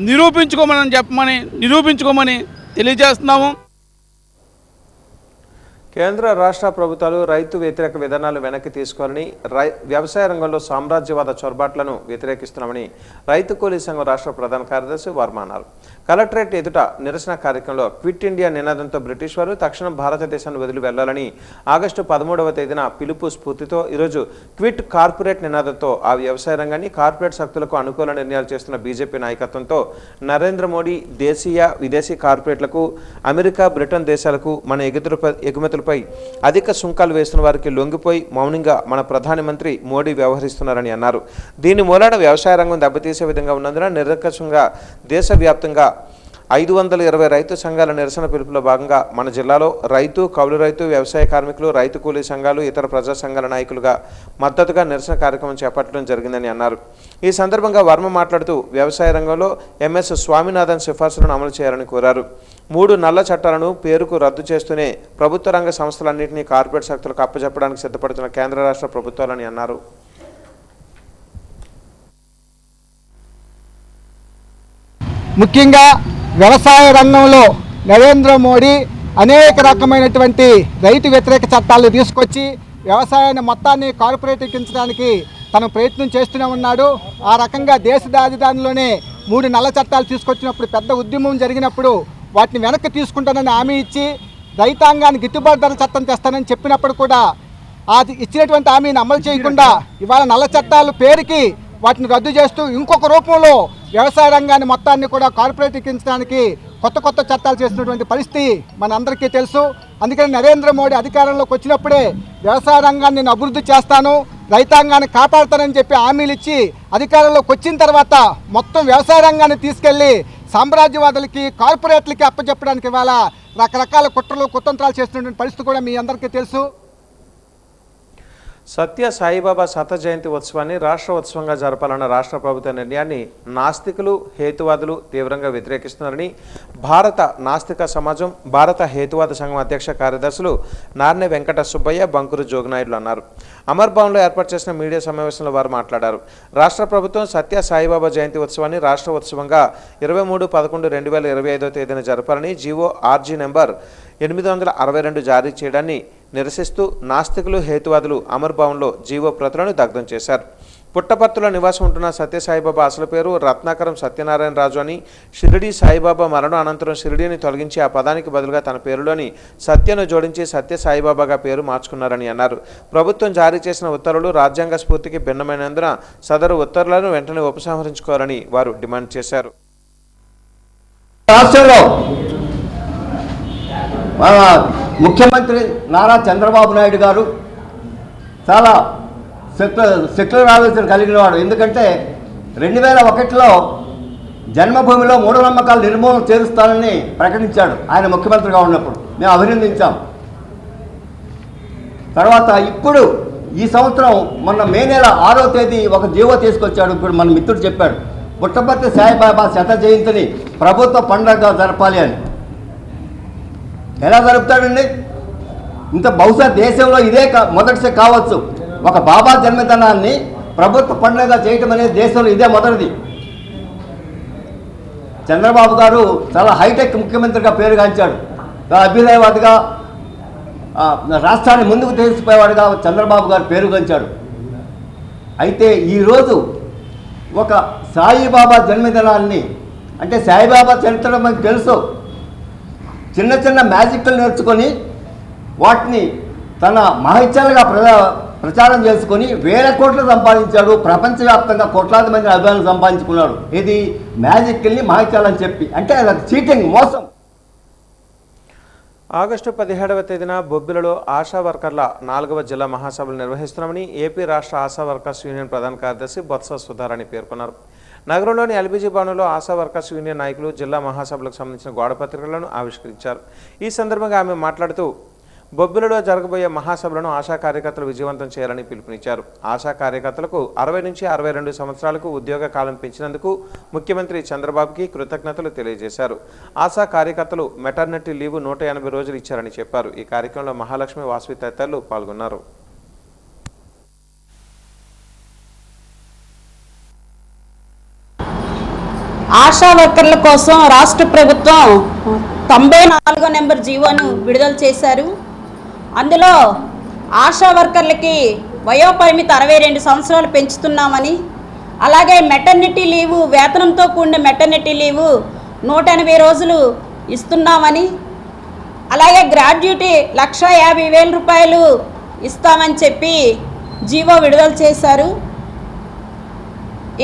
నిరూపించుకోమని తెలియజేస్తున్నాము. కేంద్ర రాష్ట్ర ప్రభుత్వాలు రైతు వ్యతిరేక విధానాలు వెనక్కి తీసుకోవాలని, వ్యవసాయ రంగంలో సామ్రాజ్యవాద చొరబాట్లను వ్యతిరేకిస్తున్నామని రైతు కూలీ సంఘం రాష్ట్ర ప్రధాన కార్యదర్శి వర్మ అన్నారు. కలెక్టరేట్ ఎదుట నిరసన కార్యక్రమంలో క్విట్ ఇండియా నినాదంతో బ్రిటిష్ వారు తక్షణం భారతదేశాన్ని వదిలి వెళ్లాలని ఆగస్టు 13వ తేదీన పిలుపు స్ఫూర్తితో ఈరోజు క్విట్ కార్పొరేట్ నినాదంతో ఆ వ్యవసాయ రంగాన్ని కార్పొరేట్ శక్తులకు అనుకూల నిర్ణయాలు చేస్తున్న బీజేపీ నాయకత్వంతో నరేంద్ర మోడీ దేశీయ విదేశీ కార్పొరేట్లకు, అమెరికా, బ్రిటన్ దేశాలకు మన ఎగుమతులపై అధిక సుంకాలు వేస్తున్న వారికి లొంగిపోయి మౌనంగా మన ప్రధానమంత్రి మోడీ వ్యవహరిస్తున్నారని అన్నారు. దీని మూలాన వ్యవసాయ రంగం దెబ్బతీసే విధంగా ఉన్నందున నిరకషంగా దేశవ్యాప్తంగా 520 రైతు సంఘాల నిరసన పిలుపులో భాగంగా మన జిల్లాలో రైతు, కౌలు రైతు, వ్యవసాయ కార్మికులు, రైతు కూలీ సంఘాలు, ఇతర ప్రజా సంఘాల నాయకులుగా మద్దతుగా నిరసన కార్యక్రమం చేపట్టడం జరిగిందని అన్నారు. ఈ సందర్భంగా వర్మ మాట్లాడుతూ వ్యవసాయ రంగంలో ఎంఎస్ స్వామినాథన్ సిఫార్సులను అమలు చేయాలని కోరారు. 3 నల్ల చట్టాలను పేరుకు రద్దు చేస్తూనే ప్రభుత్వ రంగ సంస్థలన్నింటినీ కార్పొరేట్ శక్తులకు అప్పచెప్పడానికి సిద్ధపడుతున్న కేంద్ర రాష్ట్ర ప్రభుత్వాలని అన్నారు. ముఖ్యంగా వ్యవసాయ రంగంలో నరేంద్ర మోడీ అనేక రకమైనటువంటి రైతు వ్యతిరేక చట్టాలు తీసుకొచ్చి వ్యవసాయాన్ని మొత్తాన్ని కార్పొరేటీకరించడానికి తను ప్రయత్నం చేస్తూనే ఉన్నాడు. ఆ రకంగా దేశ రాజధానిలోనే 3 నల్ల చట్టాలు తీసుకొచ్చినప్పుడు పెద్ద ఉద్యమం జరిగినప్పుడు వాటిని వెనక్కి తీసుకుంటానని హామీ ఇచ్చి రైతాంగాన్ని గిట్టుబాటు ధర చట్టం తెస్తానని చెప్పినప్పుడు కూడా అది ఇచ్చినటువంటి హామీని అమలు చేయకుండా ఇవాళ నల్ల చట్టాలు పేరుకి వాటిని రద్దు చేస్తూ ఇంకొక రూపంలో వ్యవసాయ రంగాన్ని మొత్తాన్ని కూడా కార్పొరేటీకరించడానికి కొత్త చట్టాలు చేసినటువంటి పరిస్థితి మనందరికీ తెలుసు. అందుకని నరేంద్ర మోడీ అధికారంలోకి వచ్చినప్పుడే వ్యవసాయ రంగాన్ని నేను అభివృద్ధి చేస్తాను, రైతాంగాన్ని కాపాడుతానని చెప్పి హామీలు ఇచ్చి అధికారంలోకి వచ్చిన తర్వాత మొత్తం వ్యవసాయ రంగాన్ని తీసుకెళ్లి సామ్రాజ్యవాదులకి, కార్పొరేట్లకి అప్పచెప్పడానికి ఇవాళ రకరకాల కుట్రలు కుతంత్రాలు చేస్తున్నటువంటి పరిస్థితి కూడా మీ అందరికీ తెలుసు. సత్య సాయిబాబా శత జయంతి ఉత్సవాన్ని రాష్ట్ర ఉత్సవంగా జరపాలన్న రాష్ట్ర ప్రభుత్వ నిర్ణయాన్ని నాస్తికులు, హేతువాదులు తీవ్రంగా వ్యతిరేకిస్తున్నారని భారత నాస్తిక సమాజం, భారత హేతువాద సంఘం అధ్యక్ష కార్యదర్శులు నార్నె వెంకట సుబ్బయ్య, బంకురు జోగినాయుడులు అన్నారు. అమర్భవన్లో ఏర్పాటు చేసిన మీడియా సమావేశంలో వారు మాట్లాడారు. రాష్ట్ర ప్రభుత్వం సత్య సాయిబాబా జయంతి ఉత్సవాన్ని రాష్ట్ర ఉత్సవంగా 23/11/2025 తేదీన జరపాలని జీవో ఆర్జీ నెంబర్ 862 జారీ చేయడాన్ని నిరసిస్తూ నాస్తికులు, హేతువాదులు అమర్భవన్లో జీవో ప్రతులను దగ్ధం చేశారు. పుట్టపర్తిలో నివాసం ఉంటున్న సత్యసాయిబాబా అసలు పేరు రత్నాకరం సత్యనారాయణ రాజు అని, షిరిడి సాయిబాబా మరణం అనంతరం షిరిడిని తొలగించి ఆ పదానికి బదులుగా తన పేరులోని సత్యను జోడించి సత్య సాయిబాబాగా పేరు మార్చుకున్నారని అన్నారు. ప్రభుత్వం జారీ చేసిన ఉత్తర్వులు రాజ్యాంగ స్ఫూర్తికి భిన్నమైనందున సదరు ఉత్తర్వులను వెంటనే ఉపసంహరించుకోవాలని వారు డిమాండ్ చేశారు. రాష్ట్రంలో మన ముఖ్యమంత్రి నారా చంద్రబాబు నాయుడు గారు చాలా సెక్యులర్ ఆలోచన కలిగిన వాడు. ఎందుకంటే 2001లో జన్మభూమిలో మూఢనమ్మకాల నిర్మూలన చేరుస్తానని ప్రకటించాడు ఆయన ముఖ్యమంత్రిగా ఉన్నప్పుడు. మేము అభినందించాం. తర్వాత ఇప్పుడు ఈ సంవత్సరం మొన్న మే నెల 6వ తేదీ ఒక జీవో తీసుకొచ్చాడు. ఇప్పుడు మన మిత్రుడు చెప్పాడు పుట్టపర్తి సాయిబాబా శత జయంతిని ప్రభుత్వ పండుగగా జరపాలి అని. ఎలా జరుపుతాడండి? ఇంత బహుశా దేశంలో ఇదే మొదటిసారి కావచ్చు. ఒక బాబా జన్మదినాన్ని ప్రభుత్వ పండుగగా చేయటం అనేది దేశంలో ఇదే మొదటిది. చంద్రబాబు గారు చాలా హైటెక్ ముఖ్యమంత్రిగా పేరుగాంచాడు. చాలా అభ్యుదయవాదిగా రాష్ట్రాన్ని ముందుకు తీసుకుపోయేవాడుగా చంద్రబాబు గారు పేరుగాంచాడు. అయితే ఈరోజు ఒక సాయిబాబా జన్మదినాన్ని, అంటే సాయిబాబా చరిత్ర మనకు తెలుసు, చిన్న చిన్న మ్యాజిక్లు నేర్చుకొని వాటిని తన మహిత్యాలుగా ప్రచారం చేసుకొని వేల కోట్లు సంపాదించాడు. ప్రపంచవ్యాప్తంగా కోట్లాది మంది అభిమానులు సంపాదించుకున్నాడు. ఇది మ్యాజిక్ని మహిత్యాలని చెప్పి, అంటే అది చీటింగ్, మోసం. ఆగస్టు 17వ తేదీన బొబ్బిలలో ఆశా వర్కర్ల 4వ జిల్లా మహాసభలు నిర్వహిస్తున్నామని ఏపీ రాష్ట్ర ఆశా వర్కర్స్ యూనియన్ ప్రధాన కార్యదర్శి బొత్స సుధారాణి పేర్కొన్నారు. నగరంలోని ఎల్బీజీ భవనంలో ఆశా వర్కర్స్ యూనియన్ నాయకులు జిల్లా మహాసభలకు సంబంధించిన గోడపత్రికలను ఆవిష్కరించారు. ఈ సందర్భంగా ఆమె మాట్లాడుతూ బొబ్బిలిలో జరగబోయే మహాసభలను ఆశా కార్యకర్తలు విజయవంతం చేయాలని పిలుపునిచ్చారు. ఆశా కార్యకర్తలకు 60 నుంచి 62 సంవత్సరాలకు ఉద్యోగ కాలం పెంచినందుకు ముఖ్యమంత్రి చంద్రబాబుకి కృతజ్ఞతలు తెలియజేశారు. ఆశా కార్యకర్తలు మెటర్నిటీ లీవ్ 180 రోజులు ఇచ్చారని చెప్పారు. ఈ కార్యక్రమంలో మహాలక్ష్మి, వాసవి తదితరులు పాల్గొన్నారు. ఆశా వర్కర్ల కోసం రాష్ట్ర ప్రభుత్వం 94వ నెంబర్ జీవోను విడుదల చేశారు. అందులో ఆశా వర్కర్లకి వయోపరిమితి 62 సంవత్సరాలు పెంచుతున్నామని, అలాగే మెటర్నిటీ లీవు వేతనంతో కూడిన మెటర్నిటీ లీవు 180 రోజులు ఇస్తున్నామని, అలాగే గ్రాడ్యుటీ 1,50,000 రూపాయలు ఇస్తామని చెప్పి జీవో విడుదల చేశారు.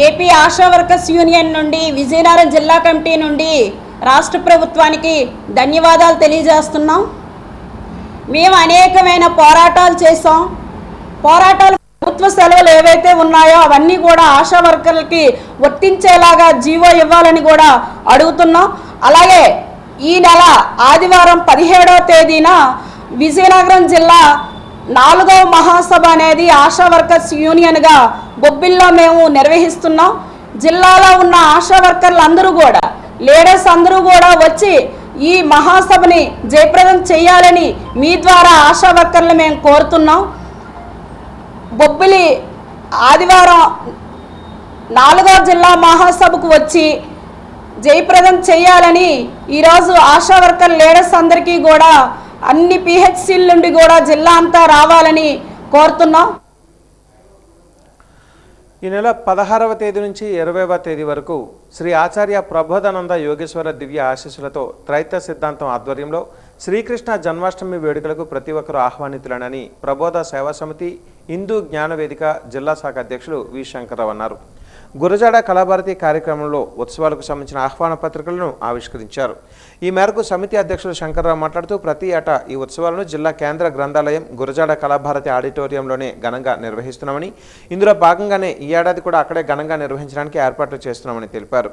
ఏపీ ఆశా వర్కర్స్ యూనియన్ నుండి, విజయనగరం జిల్లా కమిటీ నుండి రాష్ట్ర ప్రభుత్వానికి ధన్యవాదాలు తెలియజేస్తున్నాం. మేము అనేకమైన పోరాటాలు చేసాం. ప్రభుత్వ సెలవులు ఏవైతే ఉన్నాయో అవన్నీ కూడా ఆశా వర్కర్లకి వర్తించేలాగా జీవో ఇవ్వాలని కూడా అడుగుతున్నాం. అలాగే ఈ నెల ఆదివారం 17వ తేదీన విజయనగరం జిల్లా 4వ మహాసభ అనేది ఆశా వర్కర్స్ యూనియన్గా బొబ్బిల్లో మేము నిర్వహిస్తున్నాం. జిల్లాలో ఉన్న ఆశా వర్కర్లు అందరూ కూడా, లీడర్స్ అందరూ కూడా వచ్చి ఈ మహాసభని జయప్రదం చేయాలని మీ ద్వారా ఆశా వర్కర్లు మేము కోరుతున్నాం. బొబ్బిలి ఆదివారం 4వ జిల్లా మహాసభకు వచ్చి జయప్రదం చేయాలని ఈరోజు ఆశా వర్కర్ లీడర్స్ అందరికీ కూడా అన్ని పిహెచ్సిల నుండి కూడా జిల్లా అంతా రావాలని కోరుతున్నాం. ఈ నెల 16వ తేదీ నుంచి 20వ తేదీ వరకు శ్రీ ఆచార్య ప్రబోధానంద యోగేశ్వర దివ్య ఆశీస్సులతో త్రైత సిద్ధాంతం ఆధ్వర్యంలో శ్రీకృష్ణ జన్మాష్టమి వేడుకలకు ప్రతి ఒక్కరూ ఆహ్వానితులనని ప్రబోధ సేవా సమితి హిందూ జ్ఞానవేదిక జిల్లా శాఖ అధ్యక్షులు వి శంకర్రావు అన్నారు. గురజాడ కళాభారతి కార్యక్రమంలో ఉత్సవాలకు సంబంధించిన ఆహ్వాన పత్రికలను ఆవిష్కరించారు. ఈ మేరకు సమితి అధ్యక్షులు శంకర్రావు మాట్లాడుతూ ప్రతి ఏటా ఈ ఉత్సవాలను జిల్లా కేంద్ర గ్రంథాలయం గురజాడ కళాభారతి ఆడిటోరియంలోనే ఘనంగా నిర్వహిస్తున్నామని, ఇందులో భాగంగానే ఈ ఏడాది కూడా అక్కడే ఘనంగా నిర్వహించడానికి ఏర్పాట్లు చేస్తున్నామని తెలిపారు.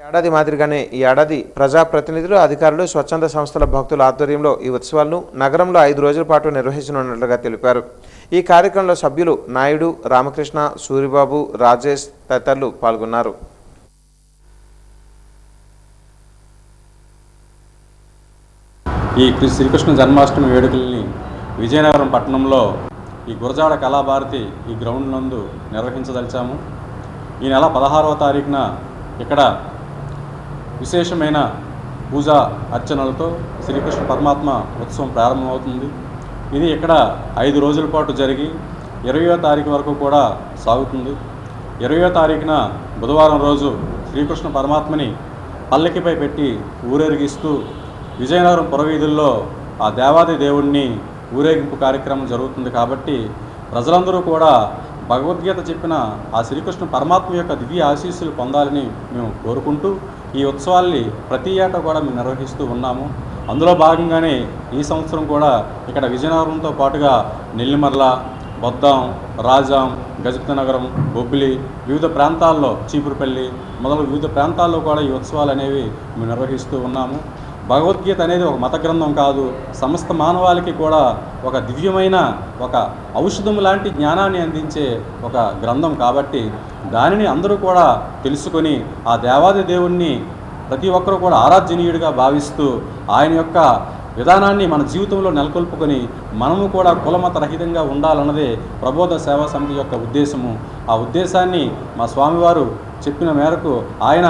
ఏడాది మాదిరిగానే ఈ ఏడాది ప్రజాప్రతినిధులు, అధికారులు, స్వచ్ఛంద సంస్థల భక్తుల ఆధ్వర్యంలో ఈ ఉత్సవాలను నగరంలో 5 రోజుల పాటు నిర్వహించనున్నట్లుగా తెలిపారు. ఈ కార్యక్రమంలో సభ్యులు నాయుడు, రామకృష్ణ, సూరిబాబు, రాజేష్ తదితరులు పాల్గొన్నారు. ఈ శ్రీకృష్ణ జన్మాష్టమి వేడుకల్ని విజయనగరం పట్టణంలో ఈ గురజాడ కళాభారతి ఈ గ్రౌండ్ నందు నిర్వహించదలిచాము. ఈ నెల 16వ తారీఖున ఇక్కడ విశేషమైన పూజా అర్చనలతో శ్రీకృష్ణ పరమాత్మ ఉత్సవం ప్రారంభమవుతుంది. ఇది ఇక్కడ 5 రోజుల పాటు జరిగి 20వ తారీఖు వరకు కూడా సాగుతుంది. 20వ తారీఖున బుధవారం రోజు శ్రీకృష్ణ పరమాత్మని పల్లకిపై పెట్టి ఊరేగిస్తూ విజయనగరం పురవీధుల్లో ఆ దేవాది దేవుణ్ణి ఊరేగింపు కార్యక్రమం జరుగుతుంది. కాబట్టి ప్రజలందరూ కూడా భగవద్గీత చెప్పిన ఆ శ్రీకృష్ణ పరమాత్మ యొక్క దివ్య ఆశీస్సులు పొందాలని మేము కోరుకుంటూ ఈ ఉత్సవాల్ని ప్రతి ఏటా కూడా మేము నిర్వహిస్తూ ఉన్నాము. అందులో భాగంగానే ఈ సంవత్సరం కూడా ఇక్కడ విజయనగరంతో పాటుగా నెల్లిమర్ల, బొద్దాం, రాజాం, గజపతి నగరం, బొబ్బిలి, వివిధ ప్రాంతాల్లో, చీపురుపల్లి మొదలు వివిధ ప్రాంతాల్లో కూడా ఈ ఉత్సవాలు అనేవి మేము నిర్వహిస్తూ ఉన్నాము. భగవద్గీత అనేది ఒక మత గ్రంథం కాదు, సమస్త మానవాళికి కూడా ఒక దివ్యమైన ఒక ఔషధం లాంటి జ్ఞానాన్ని అందించే ఒక గ్రంథం. కాబట్టి దానిని అందరూ కూడా తెలుసుకొని ఆ దేవాది దేవుణ్ణి ప్రతి ఒక్కరూ కూడా ఆరాధ్యనీయుడిగా భావిస్తూ ఆయన యొక్క విధానాన్ని మన జీవితంలో నెలకొల్పుకొని మనము కూడా కులమత రహితంగా ఉండాలన్నదే ప్రబోధ సేవా సమితి యొక్క ఉద్దేశము. ఆ ఉద్దేశాన్ని మా స్వామివారు చెప్పిన మేరకు ఆయన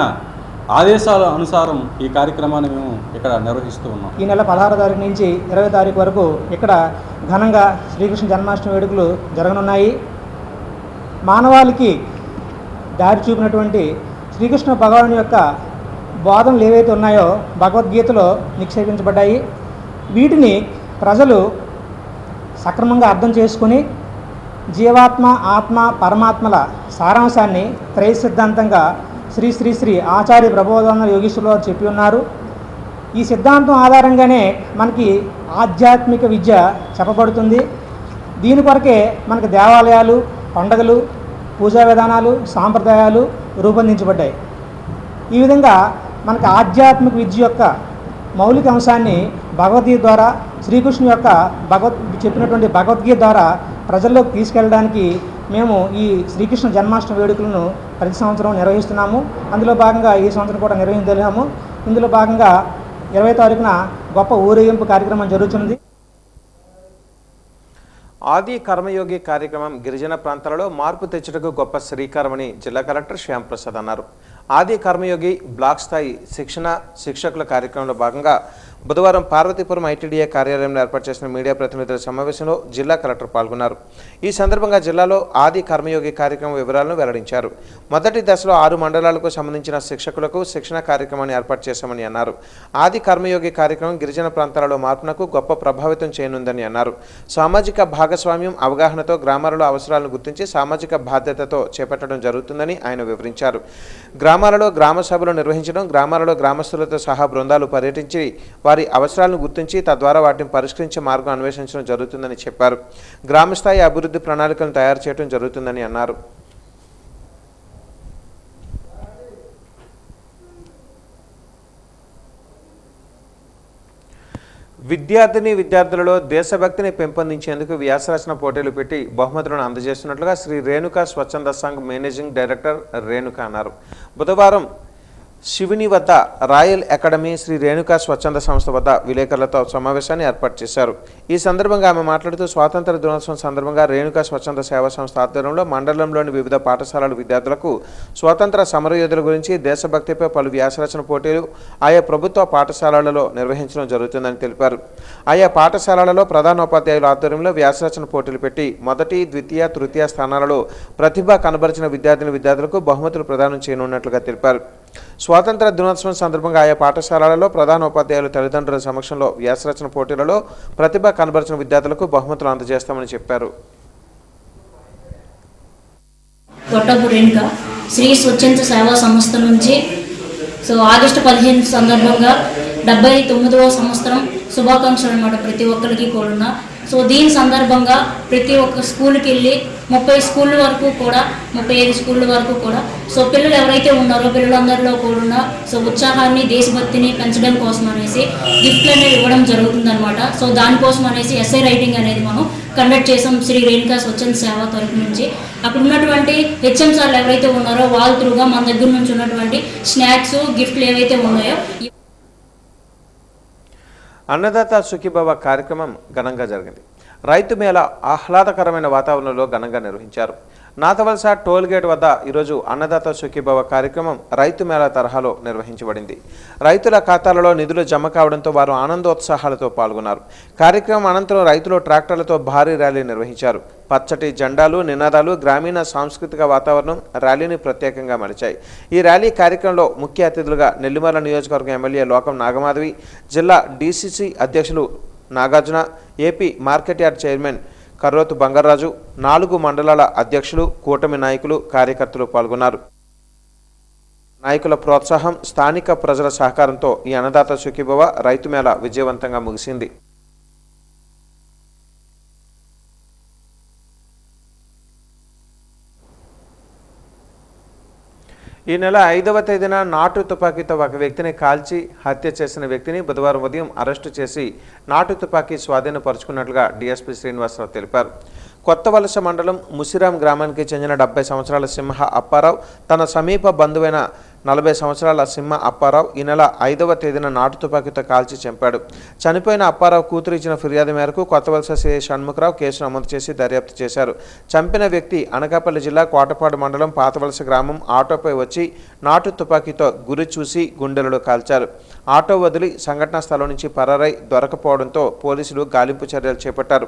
ఆదేశాల అనుసారం ఈ కార్యక్రమాన్ని మేము ఇక్కడ నిర్వహిస్తూ ఉన్నాం. ఈ నెల 16వ తారీఖు నుంచి 20వ తారీఖు వరకు ఇక్కడ ఘనంగా శ్రీకృష్ణ జన్మాష్టమి వేడుకలు జరగనున్నాయి. మానవాళికి దారి చూపినటువంటి శ్రీకృష్ణ భగవాను యొక్క బోధనలు ఏవైతే ఉన్నాయో భగవద్గీతలో నిక్షేపించబడ్డాయి. వీటిని ప్రజలు సక్రమంగా అర్థం చేసుకుని జీవాత్మ, ఆత్మ, పరమాత్మల సారాంశాన్ని త్రైత సిద్ధాంతంగా శ్రీ శ్రీ శ్రీ ఆచార్య ప్రబోధానంద యోగేశ్వరులు చెప్పి ఉన్నారు. ఈ సిద్ధాంతం ఆధారంగానే మనకి ఆధ్యాత్మిక విద్య చెప్పబడుతుంది. దీని కొరకే మనకు దేవాలయాలు, పండుగలు, పూజా విధానాలు, సాంప్రదాయాలు రూపొందించబడ్డాయి. ఈ విధంగా మనకు ఆధ్యాత్మిక విద్య యొక్క మౌలిక అంశాన్ని భగవద్గీత ద్వారా శ్రీకృష్ణుని యొక్క చెప్పినటువంటి భగవద్గీత ద్వారా ప్రజల్లోకి తీసుకెళ్ళడానికి మేము ఈ శ్రీకృష్ణ జన్మాష్టమి వేడుకలను ప్రతి సంవత్సరం నిర్వహిస్తున్నాము. అందులో భాగంగా ఈ సంవత్సరం కూడా నిర్వహించలేము. ఇందులో భాగంగా 20వ తారీఖున గొప్ప ఊరేగింపు కార్యక్రమం జరుగుతున్నది. ఆది కర్మయోగి కార్యక్రమం గిరిజన ప్రాంతాలలో మార్పు తెచ్చుటకు గొప్ప శ్రీకారమని జిల్లా కలెక్టర్ శ్యాంప్రసాద్ అన్నారు. ఆది కర్మయోగి బ్లాక్ స్థాయి శిక్షకుల కార్యక్రమంలో భాగంగా బుధవారం పార్వతీపురం ఐటీడీఏ కార్యాలయంలో ఏర్పాటు చేసిన మీడియా ప్రతినిధుల సమావేశంలో జిల్లా కలెక్టర్ పాల్గొన్నారు. ఈ సందర్భంగా జిల్లాలో ఆది కర్మయోగి కార్యక్రమం వివరాలను వెల్లడించారు. మొదటి దశలో 6 మండలాలకు సంబంధించిన శిక్షకులకు శిక్షణ కార్యక్రమాన్ని ఏర్పాటు చేశామని అన్నారు. ఆది కర్మయోగి కార్యక్రమం గిరిజన ప్రాంతాలలో మార్పునకు గొప్ప ప్రభావితం చేయనుందని అన్నారు. సామాజిక భాగస్వామ్యం అవగాహనతో గ్రామాలలో అవసరాలను గుర్తించి సామాజిక బాధ్యతతో చేపట్టడం జరుగుతుందని ఆయన వివరించారు. గ్రామాలలో గ్రామ సభలు నిర్వహించడం, గ్రామాలలో గ్రామస్తులతో సహా బృందాలు పర్యటించి వారి అవసరాలను గుర్తించి తద్వారా వాటిని పరిష్కరించే మార్గం అన్వేషించడం జరుగుతుందని చెప్పారు. గ్రామస్థాయి అభివృద్ధి ప్రణాళికలను తయారు చేయడం జరుగుతుందని అన్నారు. విద్యార్థులలో దేశభక్తిని పెంపొందించేందుకు వ్యాసరచన పోటీలు పెట్టి బహుమతులను అందజేస్తున్నట్లుగా శ్రీ రేణుకా స్వచ్ఛంద సంఘ్ మేనేజింగ్ డైరెక్టర్ రేణుకా అన్నారు. బుధవారం శివుని వద్ద రాయల్ అకాడమీ శ్రీ రేణుకా స్వచ్ఛంద సంస్థ వద్ద విలేకరులతో సమావేశాన్ని ఏర్పాటు చేశారు. ఈ సందర్భంగా ఆమె మాట్లాడుతూ స్వాతంత్ర దినోత్సవం సందర్భంగా రేణుకా స్వచ్ఛంద సేవా సంస్థ ఆధ్వర్యంలో మండలంలోని వివిధ పాఠశాలల విద్యార్థులకు స్వాతంత్ర సమరయోధుల గురించి దేశభక్తిపై పలు వ్యాసరచన పోటీలు ఆయా ప్రభుత్వ పాఠశాలలలో నిర్వహించడం జరుగుతుందని తెలిపారు. ఆయా పాఠశాలలలో ప్రధానోపాధ్యాయుల ఆధ్వర్యంలో వ్యాసరచన పోటీలు పెట్టి మొదటి, ద్వితీయ, తృతీయ స్థానాలలో ప్రతిభ కనబరిచిన విద్యార్థులకు బహుమతులు ప్రదానం చేయనున్నట్లుగా తెలిపారు. స్వాతంత్ర దినోత్సవం సందర్భంగా ఆయా పాఠశాలలలో ప్రధానోపాధ్యాయుల తల్లిదండ్రుల సమక్షంలో వ్యాసరచన పోటీలలో ప్రతిభ కనబరిచిన విద్యార్థులకు బహుమతులు అందజేస్తామని చెప్పారు. శ్రీ స్వచ్ఛంద సేవా సంస్థ నుంచి ఆగస్టు 15 సందర్భంగా 79వ సంవత్సరం శుభాకాంక్షలు అన్నమాట ప్రతి ఒక్కరికి కూడా. దీని సందర్భంగా ప్రతి ఒక్క స్కూల్కి వెళ్ళి 30 స్కూళ్ళ వరకు కూడా 35 స్కూళ్ళ వరకు కూడా పిల్లలు ఎవరైతే ఉన్నారో పిల్లలందరిలో కూడా ఉత్సాహాన్ని, దేశభక్తిని పెంచడం కోసం అనేసి గిఫ్ట్లు అనేవి ఇవ్వడం జరుగుతుందన్నమాట. దానికోసం అనేసి ఎస్ఐ రైటింగ్ అనేది మనం కండక్ట్ చేసాం శ్రీ రేణుకా స్వచ్ఛంద సేవ తరఫు నుంచి. అక్కడ ఉన్నటువంటి హెచ్ఎం సార్లు ఎవరైతే ఉన్నారో వాళ్ళ త్రూగా మన దగ్గర నుంచి ఉన్నటువంటి స్నాక్స్, గిఫ్ట్లు ఏవైతే ఉన్నాయో. అన్నదాత సుఖీభవ కార్యక్రమం ఘనంగా జరిగింది. రైతు మేళ ఆహ్లాదకరమైన వాతావరణంలో ఘనంగా నిర్వహించారు. నాతవలస టోల్ గేట్ వద్ద ఈరోజు అన్నదాత సుఖీభవ కార్యక్రమం రైతు మేళా తరహాలో నిర్వహించబడింది. రైతుల ఖాతాలలో నిధులు జమ కావడంతో వారు ఆనందోత్సాహాలతో పాల్గొన్నారు. కార్యక్రమం అనంతరం రైతులు ట్రాక్టర్లతో భారీ ర్యాలీ నిర్వహించారు. పచ్చటి జెండాలు, నినాదాలు, గ్రామీణ సాంస్కృతిక వాతావరణం ర్యాలీని ప్రత్యేకంగా మలిచాయి. ఈ ర్యాలీ కార్యక్రమంలో ముఖ్య అతిథులుగా నెల్లిమర్ల నియోజకవర్గం ఎమ్మెల్యే లోకం నాగమాధవి, జిల్లా డీసీసీ అధ్యక్షులు Nagarjuna, AP market yard chairman Karrotu Bangaraju, 4 మండలాల అధ్యక్షులు, కూటమి నాయకులు, కార్యకర్తలు పాల్గొన్నారు. నాయకుల ప్రోత్సాహం, స్థానిక ప్రజల సహకారంతో ఈ అన్నదాత సుఖీభవ రైతు మేళ విజయవంతంగా ముగిసింది. ఈ నెల 5వ తేదీన నాటు తుపాకీతో ఒక వ్యక్తిని కాల్చి హత్య చేసిన వ్యక్తిని బుధవారం ఉదయం అరెస్టు చేసి నాటు తుపాకీ స్వాధీనపరుచుకున్నట్లుగా డీఎస్పీ శ్రీనివాసరావు తెలిపారు. కొత్తవలస మండలం ముసిరాం గ్రామానికి చెందిన 70 సంవత్సరాల సింహ అప్పారావు తన సమీప బంధువైన 40 సంవత్సరాల సింహ అప్పారావు ఈ నెల 5వ తేదీన నాటు తుపాకీతో కాల్చి చంపాడు. చనిపోయిన అప్పారావు కూతురు ఇచ్చిన ఫిర్యాదు మేరకు కొత్తవలస సిఐ షణ్ముఖరావు కేసు నమోదు చేసి దర్యాప్తు చేశారు. చంపిన వ్యక్తి అనకాపల్లి జిల్లా కోటపాడు మండలం పాతవలస గ్రామం ఆటోపై వచ్చి నాటు తుపాకీతో గురి చూసి గుండెలలో కాల్చారు. ఆటో వదిలి సంఘటనా స్థలం నుంచి పరారై దొరకపోవడంతో పోలీసులు గాలింపు చర్యలు చేపట్టారు.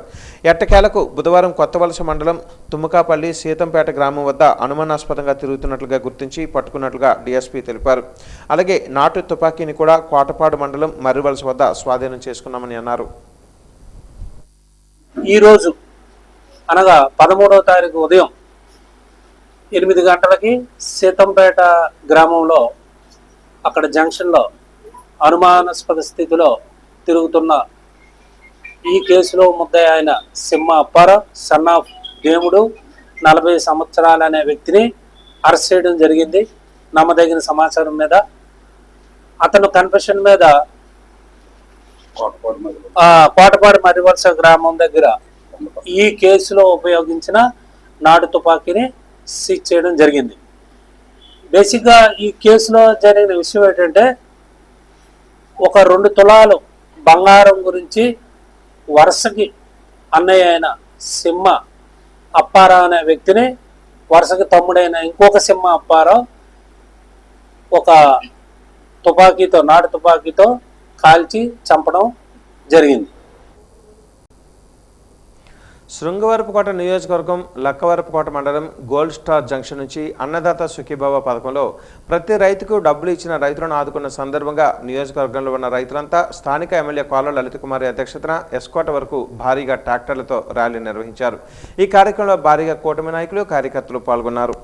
ఎట్టకేలకు బుధవారం కొత్తవలస మండలం తుమ్మకాపల్లి సీతంపేట గ్రామం వద్ద అనుమానాస్పదంగా తిరుగుతున్నట్లుగా గుర్తించి పట్టుకున్నట్లుగా డీఎస్పీ తెలిపారు. అలాగే నాటు తుపాకీని కూడా కోటపాడు మండలం మర్రివలస వద్ద స్వాధీనం చేసుకున్నామని అన్నారు. ఈరోజు అనగా 13వ తారీఖు ఉదయం 8 గంటలకి సీతంపేట గ్రామంలో అక్కడ జంక్షన్లో అనుమానాస్పద స్థితిలో తిరుగుతున్న ఈ కేసులో ముద్దాయి అయిన సింహ అప్పారావు సన్ ఆఫ్ దేవుడు 40 సంవత్సరాలు అనే వ్యక్తిని అరెస్ట్ చేయడం జరిగింది. నమ్మదగిన సమాచారం మీద అతను కన్ఫెషన్ మీద కోటపాడు మరివలస గ్రామం దగ్గర ఈ కేసులో ఉపయోగించిన నాటు తుపాకీని సీజ్ చేయడం జరిగింది. బేసిక్గా ఈ కేసులో జరిగిన విషయం ఏంటంటే, ఒక 2 తులాలు బంగారం గురించి వరుసకి అన్నయ్య అయిన సింహ అప్పారావు అనే వ్యక్తిని వరుసకి తమ్ముడైన ఇంకొక సింహ అప్పారావు ఒక తుపాకీతో నాటు తుపాకీతో కాల్చి చంపడం జరిగింది. శృంగవరపుకోట నియోజకవర్గం లక్కవరపుకోట మండలం గోల్డ్ స్టార్ జంక్షన్ నుంచి అన్నదాత సుఖీభవ పథకంలో ప్రతి రైతుకు డబ్బులు ఇచ్చిన రైతులను ఆదుకున్న సందర్భంగా నియోజకవర్గంలో ఉన్న రైతులంతా స్థానిక ఎమ్మెల్యే కోల లలిత కుమారి అధ్యక్షతన ఎస్కోట వరకు భారీగా ట్రాక్టర్లతో ర్యాలీ నిర్వహించారు. ఈ కార్యక్రమంలో భారీగా కూటమి నాయకులు కార్యకర్తలు పాల్గొన్నారు.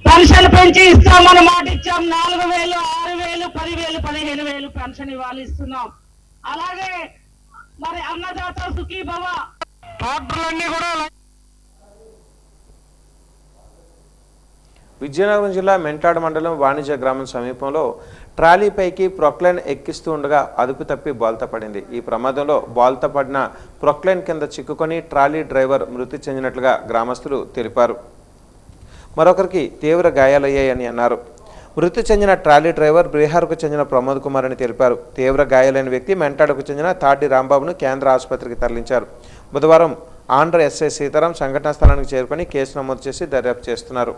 పెన్షన్ పెంచి ఇస్తామని మాట ఇచ్చాం. 4,000, 6,000, 10,000, 15,000 పెన్షన్ ఇవ్వాలి ఇస్తున్నాం. అలాగే మరి అన్నదాత సుఖీభవ ట్రాక్టర్లన్నీ కూడా. విజయనగరం జిల్లా మెంటాడ మండలం వాణిజ్య గ్రామం సమీపంలో ట్రాలీపైకి ప్రొక్లైన్ ఎక్కిస్తూ ఉండగా అదుపు తప్పి బోల్తా పడింది. ఈ ప్రమాదంలో బోల్తా పడిన ప్రొక్లైన్ కింద చిక్కుకొని ట్రాలీ డ్రైవర్ మృతి చెందినట్లుగా గ్రామస్తులు తెలిపారు. మరొకరికి తీవ్ర గాయాలయ్యాయని అన్నారు. మృతి చెందిన ట్రాలీ డ్రైవర్ బీహార్కు చెందిన ప్రమోద్ కుమార్ అని తెలిపారు. తీవ్ర గాయాలైన వ్యక్తి మెంటాడకు చెందిన తాటి రాంబాబును కేంద్ర ఆసుపత్రికి తరలించారు. బుధవారం ఆంధ్ర ఎస్ఐ సీతారాం సంఘటనా స్థలానికి చేరుకొని కేసు నమోదు చేసి దర్యాప్తు చేస్తున్నారు.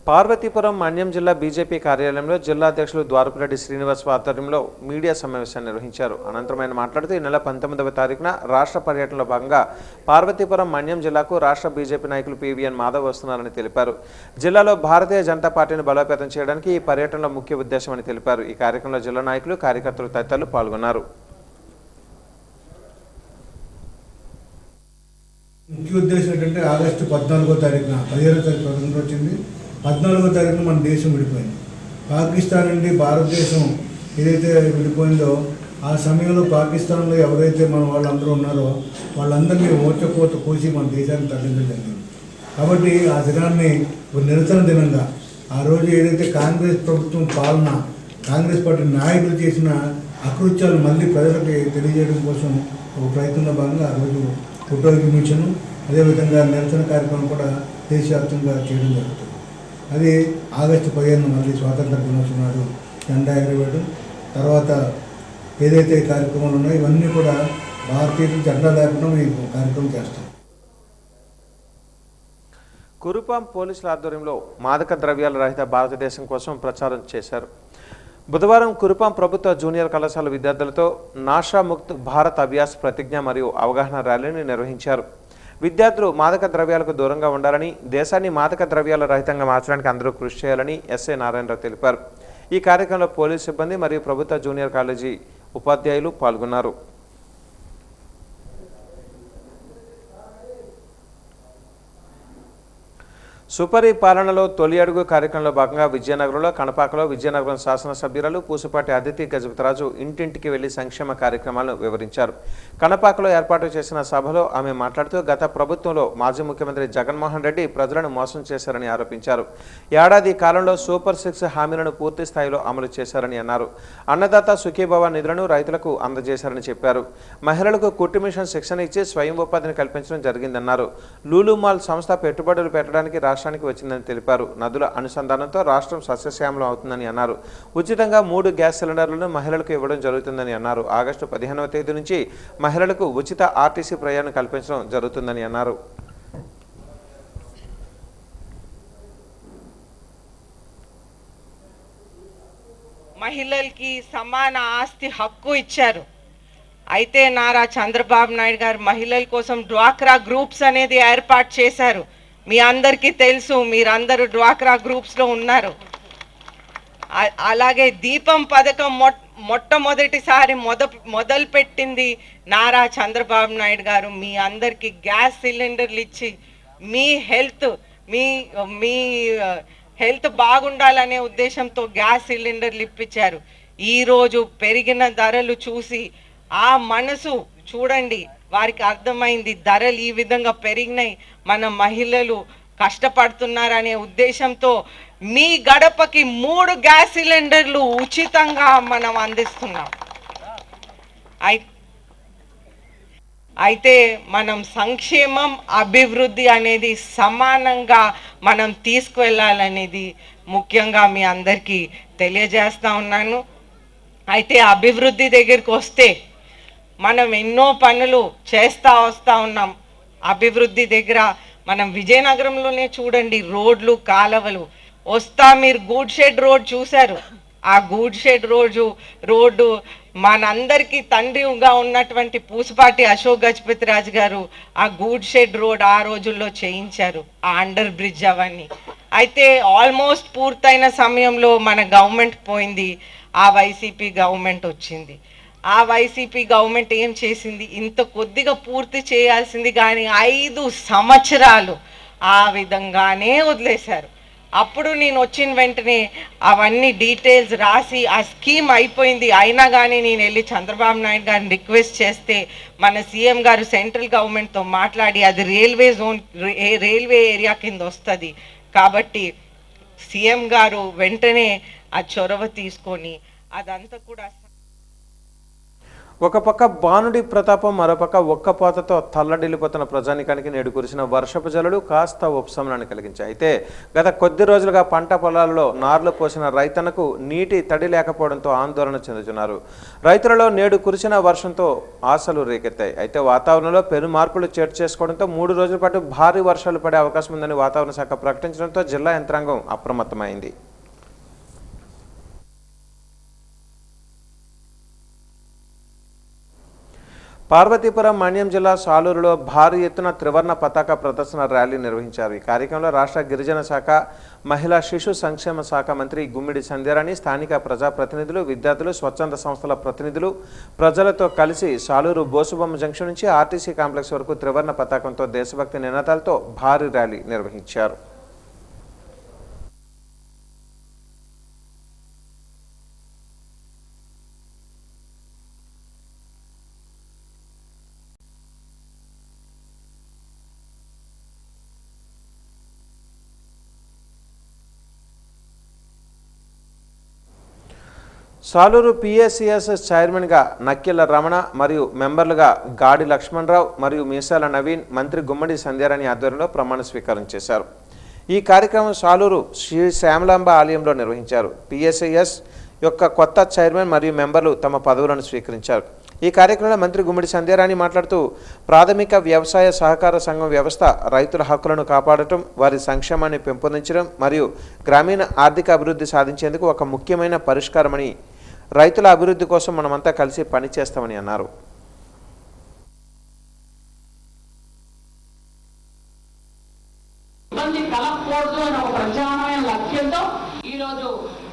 పార్వతీపురం మన్యం జిల్లా బీజేపీ కార్యాలయంలో జిల్లా అధ్యక్షులు ద్వారపురెడ్డి శ్రీనివాస్ ఆధ్వర్యంలో మీడియా సమావేశాన్ని నిర్వహించారు. అనంతరం ఆయన మాట్లాడుతూ ఈ నెల 19వ తారీఖున రాష్ట్ర పర్యటనలో భాగంగా పార్వతీపురం మన్యం జిల్లాకు రాష్ట్ర బీజేపీ నాయకులు పివిఎన్ మాధవ్ వస్తున్నారని తెలిపారు. జిల్లాలో భారతీయ జనతా పార్టీని బలోపేతం చేయడానికి ఈ పర్యటనలో ముఖ్య ఉద్దేశమని తెలిపారు. ఈ కార్యక్రమంలో జిల్లా నాయకులు కార్యకర్తలు తదితరులు పాల్గొన్నారు. ముఖ్య ఉద్దేశం ఏంటంటే ఆగస్టు 14వ తారీఖున 15వ తారీఖు స్వతంత్రం వచ్చింది. 14వ తారీఖున మన దేశం విడిపోయింది. పాకిస్తాన్ నుండి భారతదేశం ఏదైతే విడిపోయిందో ఆ సమయంలో పాకిస్తాన్లో ఎవరైతే మన వాళ్ళందరూ ఉన్నారో వాళ్ళందరినీ ఓచకోత కోసి మన దేశాన్ని తరలించడం జరిగింది. కాబట్టి ఆ దినాన్ని ఒక నిరసన దినంగా ఆ రోజు ఏదైతే కాంగ్రెస్ ప్రభుత్వం పాలన కాంగ్రెస్ పార్టీ నాయకులు చేసిన అకృత్యాలు మళ్ళీ ప్రజలకు తెలియజేయడం కోసం ఒక ప్రయత్నంలో భాగంగా ఆ రోజు ఫోటో ఎగ్జిబిషన్ అదేవిధంగా నిరసన కార్యక్రమం కూడా దేశవ్యాప్తంగా చేయడం జరుగుతుంది. అది ఆగస్టు 15 మళ్ళీ స్వాతంత్ర దినోత్సవం నాడు జెండా ఎగరవేయడం, తర్వాత ఏదైతే కార్యక్రమాలు ఉన్నాయో ఇవన్నీ కూడా భారతీయులు జెండా లేకుండా ఈ కార్యక్రమం చేస్తాం. కురుపాం పోలీసుల ఆధ్వర్యంలో మాదక ద్రవ్యాల రహిత భారతదేశం కోసం ప్రచారం చేశారు. బుధవారం కురుపాం ప్రభుత్వ జూనియర్ కళాశాల విద్యార్థులతో నాషా ముక్త్ భారత్ అభ్యాస్ ప్రతిజ్ఞ మరియు అవగాహన ర్యాలీని నిర్వహించారు. విద్యార్థులు మాదక ద్రవ్యాలకు దూరంగా ఉండాలని, దేశాన్ని మాదక ద్రవ్యాల రహితంగా మార్చడానికి అందరూ కృషి చేయాలని ఎస్ఐ నారాయణరావు తెలిపారు. ఈ కార్యక్రమంలో పోలీసు సిబ్బంది మరియు ప్రభుత్వ జూనియర్ కాలేజీ ఉపాధ్యాయులు పాల్గొన్నారు. సుపరి పాలనలో తొలి అడుగు కార్యక్రమంలో భాగంగా విజయనగరంలో కనపాకలో విజయనగరం శాసనసభ్యురాలు పూసపాటి అదితి గజపతిరాజు ఇంటింటికి వెళ్లి సంక్షేమ కార్యక్రమాలను వివరించారు. కనపాకలో ఏర్పాటు చేసిన సభలో ఆమె మాట్లాడుతూ గత ప్రభుత్వంలో మాజీ ముఖ్యమంత్రి జగన్మోహన్ రెడ్డి ప్రజలను మోసం చేశారని ఆరోపించారు. ఏడాది కాలంలో సూపర్ 6 హామీలను పూర్తి స్థాయిలో అమలు చేశారని అన్నారు. అన్నదాత సుఖీభవ నిధులను రైతులకు అందజేశారని చెప్పారు. మహిళలకు కుట్టు మిషన్ శిక్షణ ఇచ్చి స్వయం ఉపాధిని కల్పించడం జరిగిందన్నారు. లూలు మాల్ సంస్థ పెట్టుబడులు పెట్టడానికి రాష్ట్రానికి వచ్చిందని తెలిపారు. నదుల అనుసంధానంతో రాష్ట్రం సస్యశ్యామలం అవుతుందని అన్నారు. ఉచితంగా 3 గ్యాస్ సిలిండర్లను మహిళలకు ఇవ్వడం జరుగుతుందని అన్నారు. ఆగస్టు 15వ తేదీ నుంచి మహిళలకు ఉచిత ఆర్టీసీ ప్రయాణం కల్పించడం జరుగుతుందని అన్నారు. మహిళలకి సమాన ఆస్తి హక్కు ఇచ్చారు. అయితే నారా చంద్రబాబు నాయుడు గారు మహిళల కోసం డ్వాక్రా గ్రూప్స్ అనేది ఏర్పాటు చేశారు. మీ అందరికీ తెలుసు, మీరందరూ డ్వాక్రా గ్రూప్స్లో ఉన్నారు. అలాగే దీపం పథకం మొట్టమొదటిసారి మొదలుపెట్టింది నారా చంద్రబాబు నాయుడు గారు. మీ అందరికీ గ్యాస్ సిలిండర్లు ఇచ్చి మీ హెల్త్ బాగుండాలనే ఉద్దేశంతో గ్యాస్ సిలిండర్లు ఇప్పించారు. ఈరోజు పెరిగిన ధరలు చూసి ఆ మనసు చూడండి, వారికి అర్థమైంది ధరలు ఈ విధంగా పెరిగినాయి, మన మహిళలు కష్టపడుతున్నారనే ఉద్దేశంతో మీ గడపకి 3 గ్యాస్ సిలిండర్లు ఉచితంగా మనం అందిస్తున్నాం. అయితే మనం సంక్షేమం అభివృద్ధి అనేది సమానంగా మనం తీసుకువెళ్ళాలనేది ముఖ్యంగా మీ అందరికీ తెలియజేస్తా ఉన్నాను. అయితే అభివృద్ధి దగ్గరికి వస్తే మనం ఎన్నో పనులు చేస్తూ వస్తూ ఉన్నాం. అభివృద్ధి దగ్గర మనం విజయనగరంలోనే చూడండి, రోడ్లు కాలువలు మీరు గూడ్ షెడ్ రోడ్ చూశారు. ఆ గూడ్ షెడ్ రోడ్డు మనందరికీ తండ్రిగా ఉన్నటువంటి పూసపాటి అశోక్ గజపతి రాజు గారు ఆ గూడ్ షెడ్ రోడ్ ఆ రోజుల్లో చేయించారు, ఆ అండర్ బ్రిడ్జ్ అవన్నీ. అయితే ఆల్మోస్ట్ పూర్తయిన సమయంలో మన గవర్నమెంట్ పోయింది, ఆ వైసీపీ గవర్నమెంట్ వచ్చింది. ఆ వైసీపీ గవర్నమెంట్ ఏం చేసింది, ఇంత కొద్దిగా పూర్తి చేయాల్సింది కానీ 5 సంవత్సరాలు ఆ విధంగానే వదిలేశారు. అప్పుడు నేను వచ్చిన వెంటనే అవన్నీ డీటెయిల్స్ రాసి ఆ స్కీమ్ అయిపోయింది. అయినా కానీ నేను వెళ్ళి చంద్రబాబు నాయుడు గారిని రిక్వెస్ట్ చేస్తే మన సీఎం గారు సెంట్రల్ గవర్నమెంట్తో మాట్లాడి అది రైల్వే ఏరియా కింద వస్తుంది కాబట్టి సీఎం గారు వెంటనే ఆ చొరవ తీసుకొని అదంతా కూడా. ఒక పక్క బానుడి ప్రతాపం, మరోపక్క ఒక్కపోతతో తల్లడిల్లిపోతున్న ప్రజానికానికి నేడు కురిసిన వర్షపు జల్లులు కాస్త ఉపశమనాన్ని కలిగించాయి. అయితే గత కొద్ది రోజులుగా పంట పొలాల్లో నార్లు పోసిన రైతన్నకు నీటి తడి లేకపోవడంతో ఆందోళన చెందుతున్నారు. రైతులలో నేడు కురిసిన వర్షంతో ఆశలు రేకెత్తాయి. అయితే వాతావరణంలో పెను మార్పులు చోటు చేసుకోవడంతో 3 రోజుల పాటు భారీ వర్షాలు పడే అవకాశం ఉందని వాతావరణ శాఖ ప్రకటించడంతో జిల్లా యంత్రాంగం అప్రమత్తమైంది. పార్వతీపురం మన్యం జిల్లా సాలూరులో భారీ ఎత్తున త్రివర్ణ పతాక ప్రదర్శన ర్యాలీ నిర్వహించారు. ఈ కార్యక్రమంలో రాష్ట్ర గిరిజన శాఖ, మహిళా శిశు సంక్షేమ శాఖ మంత్రి గుమ్మిడి సంధ్యారాణి, స్థానిక ప్రజాప్రతినిధులు, విద్యార్థులు, స్వచ్ఛంద సంస్థల ప్రతినిధులు ప్రజలతో కలిసి సాలూరు బోసుబొమ్మ జంక్షన్ నుంచి ఆర్టీసీ కాంప్లెక్స్ వరకు త్రివర్ణ పతాకంతో దేశభక్తి నినాదాలతో భారీ ర్యాలీ నిర్వహించారు. సాలూరు పిఎస్సిఎస్ చైర్మన్గా నక్కెల రమణ మరియు మెంబర్లుగా గాడి లక్ష్మణరావు మరియు మీసాల నవీన్ మంత్రి గుమ్మడి సంధ్యారాణి ఆధ్వర్యంలో ప్రమాణ స్వీకారం చేశారు. ఈ కార్యక్రమం సాలూరు శ్రీ శ్యామలాంబ ఆలయంలో నిర్వహించారు. పిఎస్సిఎస్ యొక్క కొత్త చైర్మన్ మరియు మెంబర్లు తమ పదవులను స్వీకరించారు. ఈ కార్యక్రమంలో మంత్రి గుమ్మడి సంధ్యారాణి మాట్లాడుతూ ప్రాథమిక వ్యవసాయ సహకార సంఘం వ్యవస్థ రైతుల హక్కులను కాపాడటం, వారి సంక్షేమాన్ని పెంపొందించడం మరియు గ్రామీణ ఆర్థిక అభివృద్ధి సాధించేందుకు ఒక ముఖ్యమైన పరిష్కారమని, రైతుల అభివృద్ధి కోసం మనమంతా కలిసి పనిచేస్తామని అన్నారు.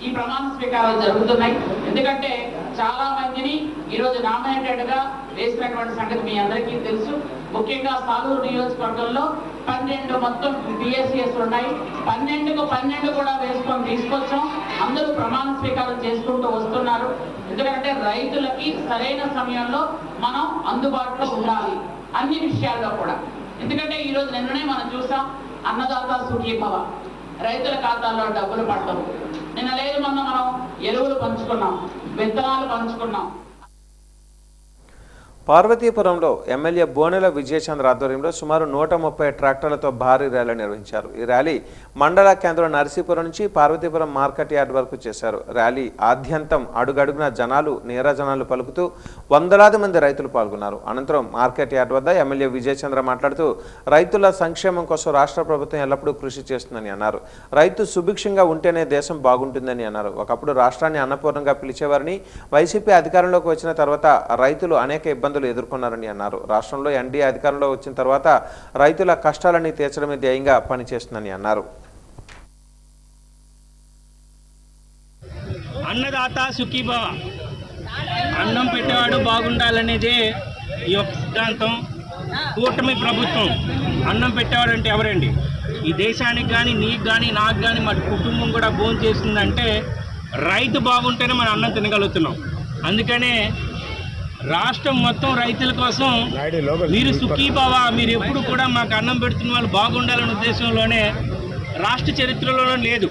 ఈ ప్రమాణ స్వీకారాలు జరుగుతున్నాయి. ఎందుకంటే చాలా మందిని ఈరోజు నామినేటెడ్గా వేసినటువంటి సంగతి మీ అందరికీ తెలుసు. ముఖ్యంగా సాలూరు నియోజకవర్గంలో 12 మొత్తం పిఎస్సిఎస్ ఉన్నాయి. 12కు 12 కూడా వేసుకొని తీసుకొచ్చాం. అందరూ ప్రమాణ స్వీకారం చేసుకుంటూ వస్తున్నారు. ఎందుకంటే రైతులకి సరైన సమయంలో మనం అందుబాటులో ఉండాలి అన్ని విషయాల్లో కూడా. ఎందుకంటే ఈరోజు నిన్ననే మనం చూసాం, అన్నదాత సుఖీభవ, రైతుల ఖాతాల్లో డబ్బులు పడతాం. నిన్న లేదు మొన్న మనం ఎరువులు పంచుకున్నాం, విత్తనాలు పంచుకున్నాం. పార్వతీపురంలో ఎమ్మెల్యే బోనెల విజయచంద్ర ఆధ్వర్యంలో సుమారు 130 ట్రాక్టర్లతో భారీ ర్యాలీ నిర్వహించారు. ఈ ర్యాలీ మండల కేంద్రం నర్సీపురం నుంచి పార్వతీపురం మార్కెట్ యార్డ్ వరకు చేశారు. ర్యాలీ ఆద్యంతం అడుగడుగున జనాలు నీరాజనాలు పలుకుతూ వందలాది మంది రైతులు పాల్గొన్నారు. అనంతరం మార్కెట్ యార్డ్ వద్ద ఎమ్మెల్యే విజయచంద్ర మాట్లాడుతూ రైతుల సంక్షేమం కోసం రాష్ట్ర ప్రభుత్వం ఎల్లప్పుడూ కృషి చేస్తుందని అన్నారు. రైతు సుభిక్షంగా ఉంటేనే దేశం బాగుంటుందని అన్నారు. ఒకప్పుడు రాష్ట్రాన్ని అన్నపూర్ణంగా పిలిచేవారని, వైసీపీ అధికారంలోకి వచ్చిన తర్వాత రైతులు అనేక ఇబ్బందులు ఎదుర్కొన్నారని అన్నారు. రాష్ట్రంలో ఎన్డీఏ అధికారంలో వచ్చిన తర్వాత రైతుల కష్టాలని తీర్చడమే ధ్యేయంగా పనిచేస్తుందని అన్నారు. అన్నదాత సుఖీభవ, అన్నం పెట్టేవాడు బాగుండాలనేదే ఈ యొక్క సిద్ధాంతం. కూటమి ప్రభుత్వం అన్నం పెట్టేవాడు అంటే ఎవరండి? ఈ దేశానికి కానీ, నీకు కానీ, నాకు కానీ, మా కుటుంబం కూడా భోజనం చేస్తుందంటే రైతు బాగుంటేనే మనం అన్నం తినగలుగుతున్నాం. అందుకనే రాష్ట్రం మొత్తం రైతుల కోసం మీరు సుఖీభవ, మీరు ఎప్పుడు కూడా మాకు అన్నం పెడుతున్న వాళ్ళు బాగుండాలనే ఉద్దేశంలోనే రాష్ట్ర చరిత్రలో లేదు.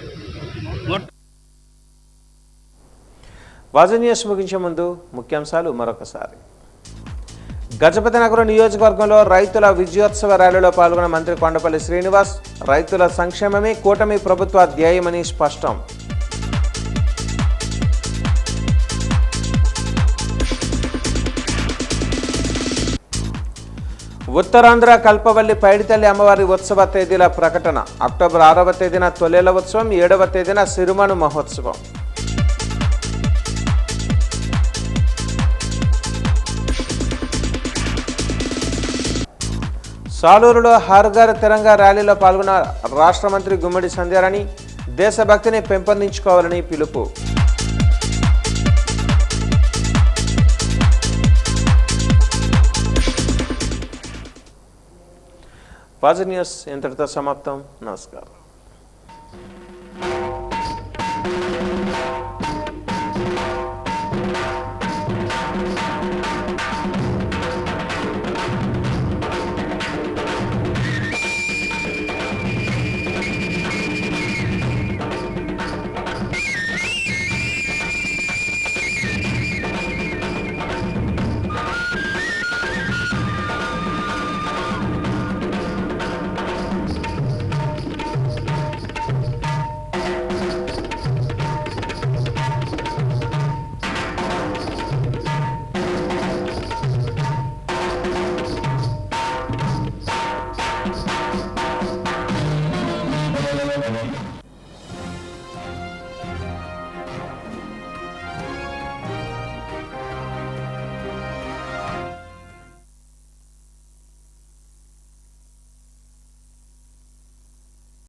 వాజ న్యూస్ ముగించే ముందు ముఖ్యాంశాలు మరొకసారి. గజపతి నగరం నియోజకవర్గంలో రైతుల విజయోత్సవ ర్యాలీలో పాల్గొన్న మంత్రి కొండపల్లి శ్రీనివాస్, రైతుల సంక్షేమమే కూటమి ప్రభుత్వ ధ్యేయమని స్పష్టం. ఉత్తరాంధ్ర కల్పవల్లి పైడితల్లి అమ్మవారి ఉత్సవ తేదీల ప్రకటన. అక్టోబర్ 6వ తేదీన తొలేల ఉత్సవం, 7వ తేదీన సిరుమను మహోత్సవం. సాలూరులో హర్ ఘర్ తిరంగా ర్యాలీలో పాల్గొన్న రాష్ట్ర మంత్రి గుమ్మడి సంధ్యారాణి, దేశభక్తిని పెంపొందించుకోవాలని పిలుపు. వాజ న్యూస్ ఇంతటితో సమాప్తం. నమస్కారం.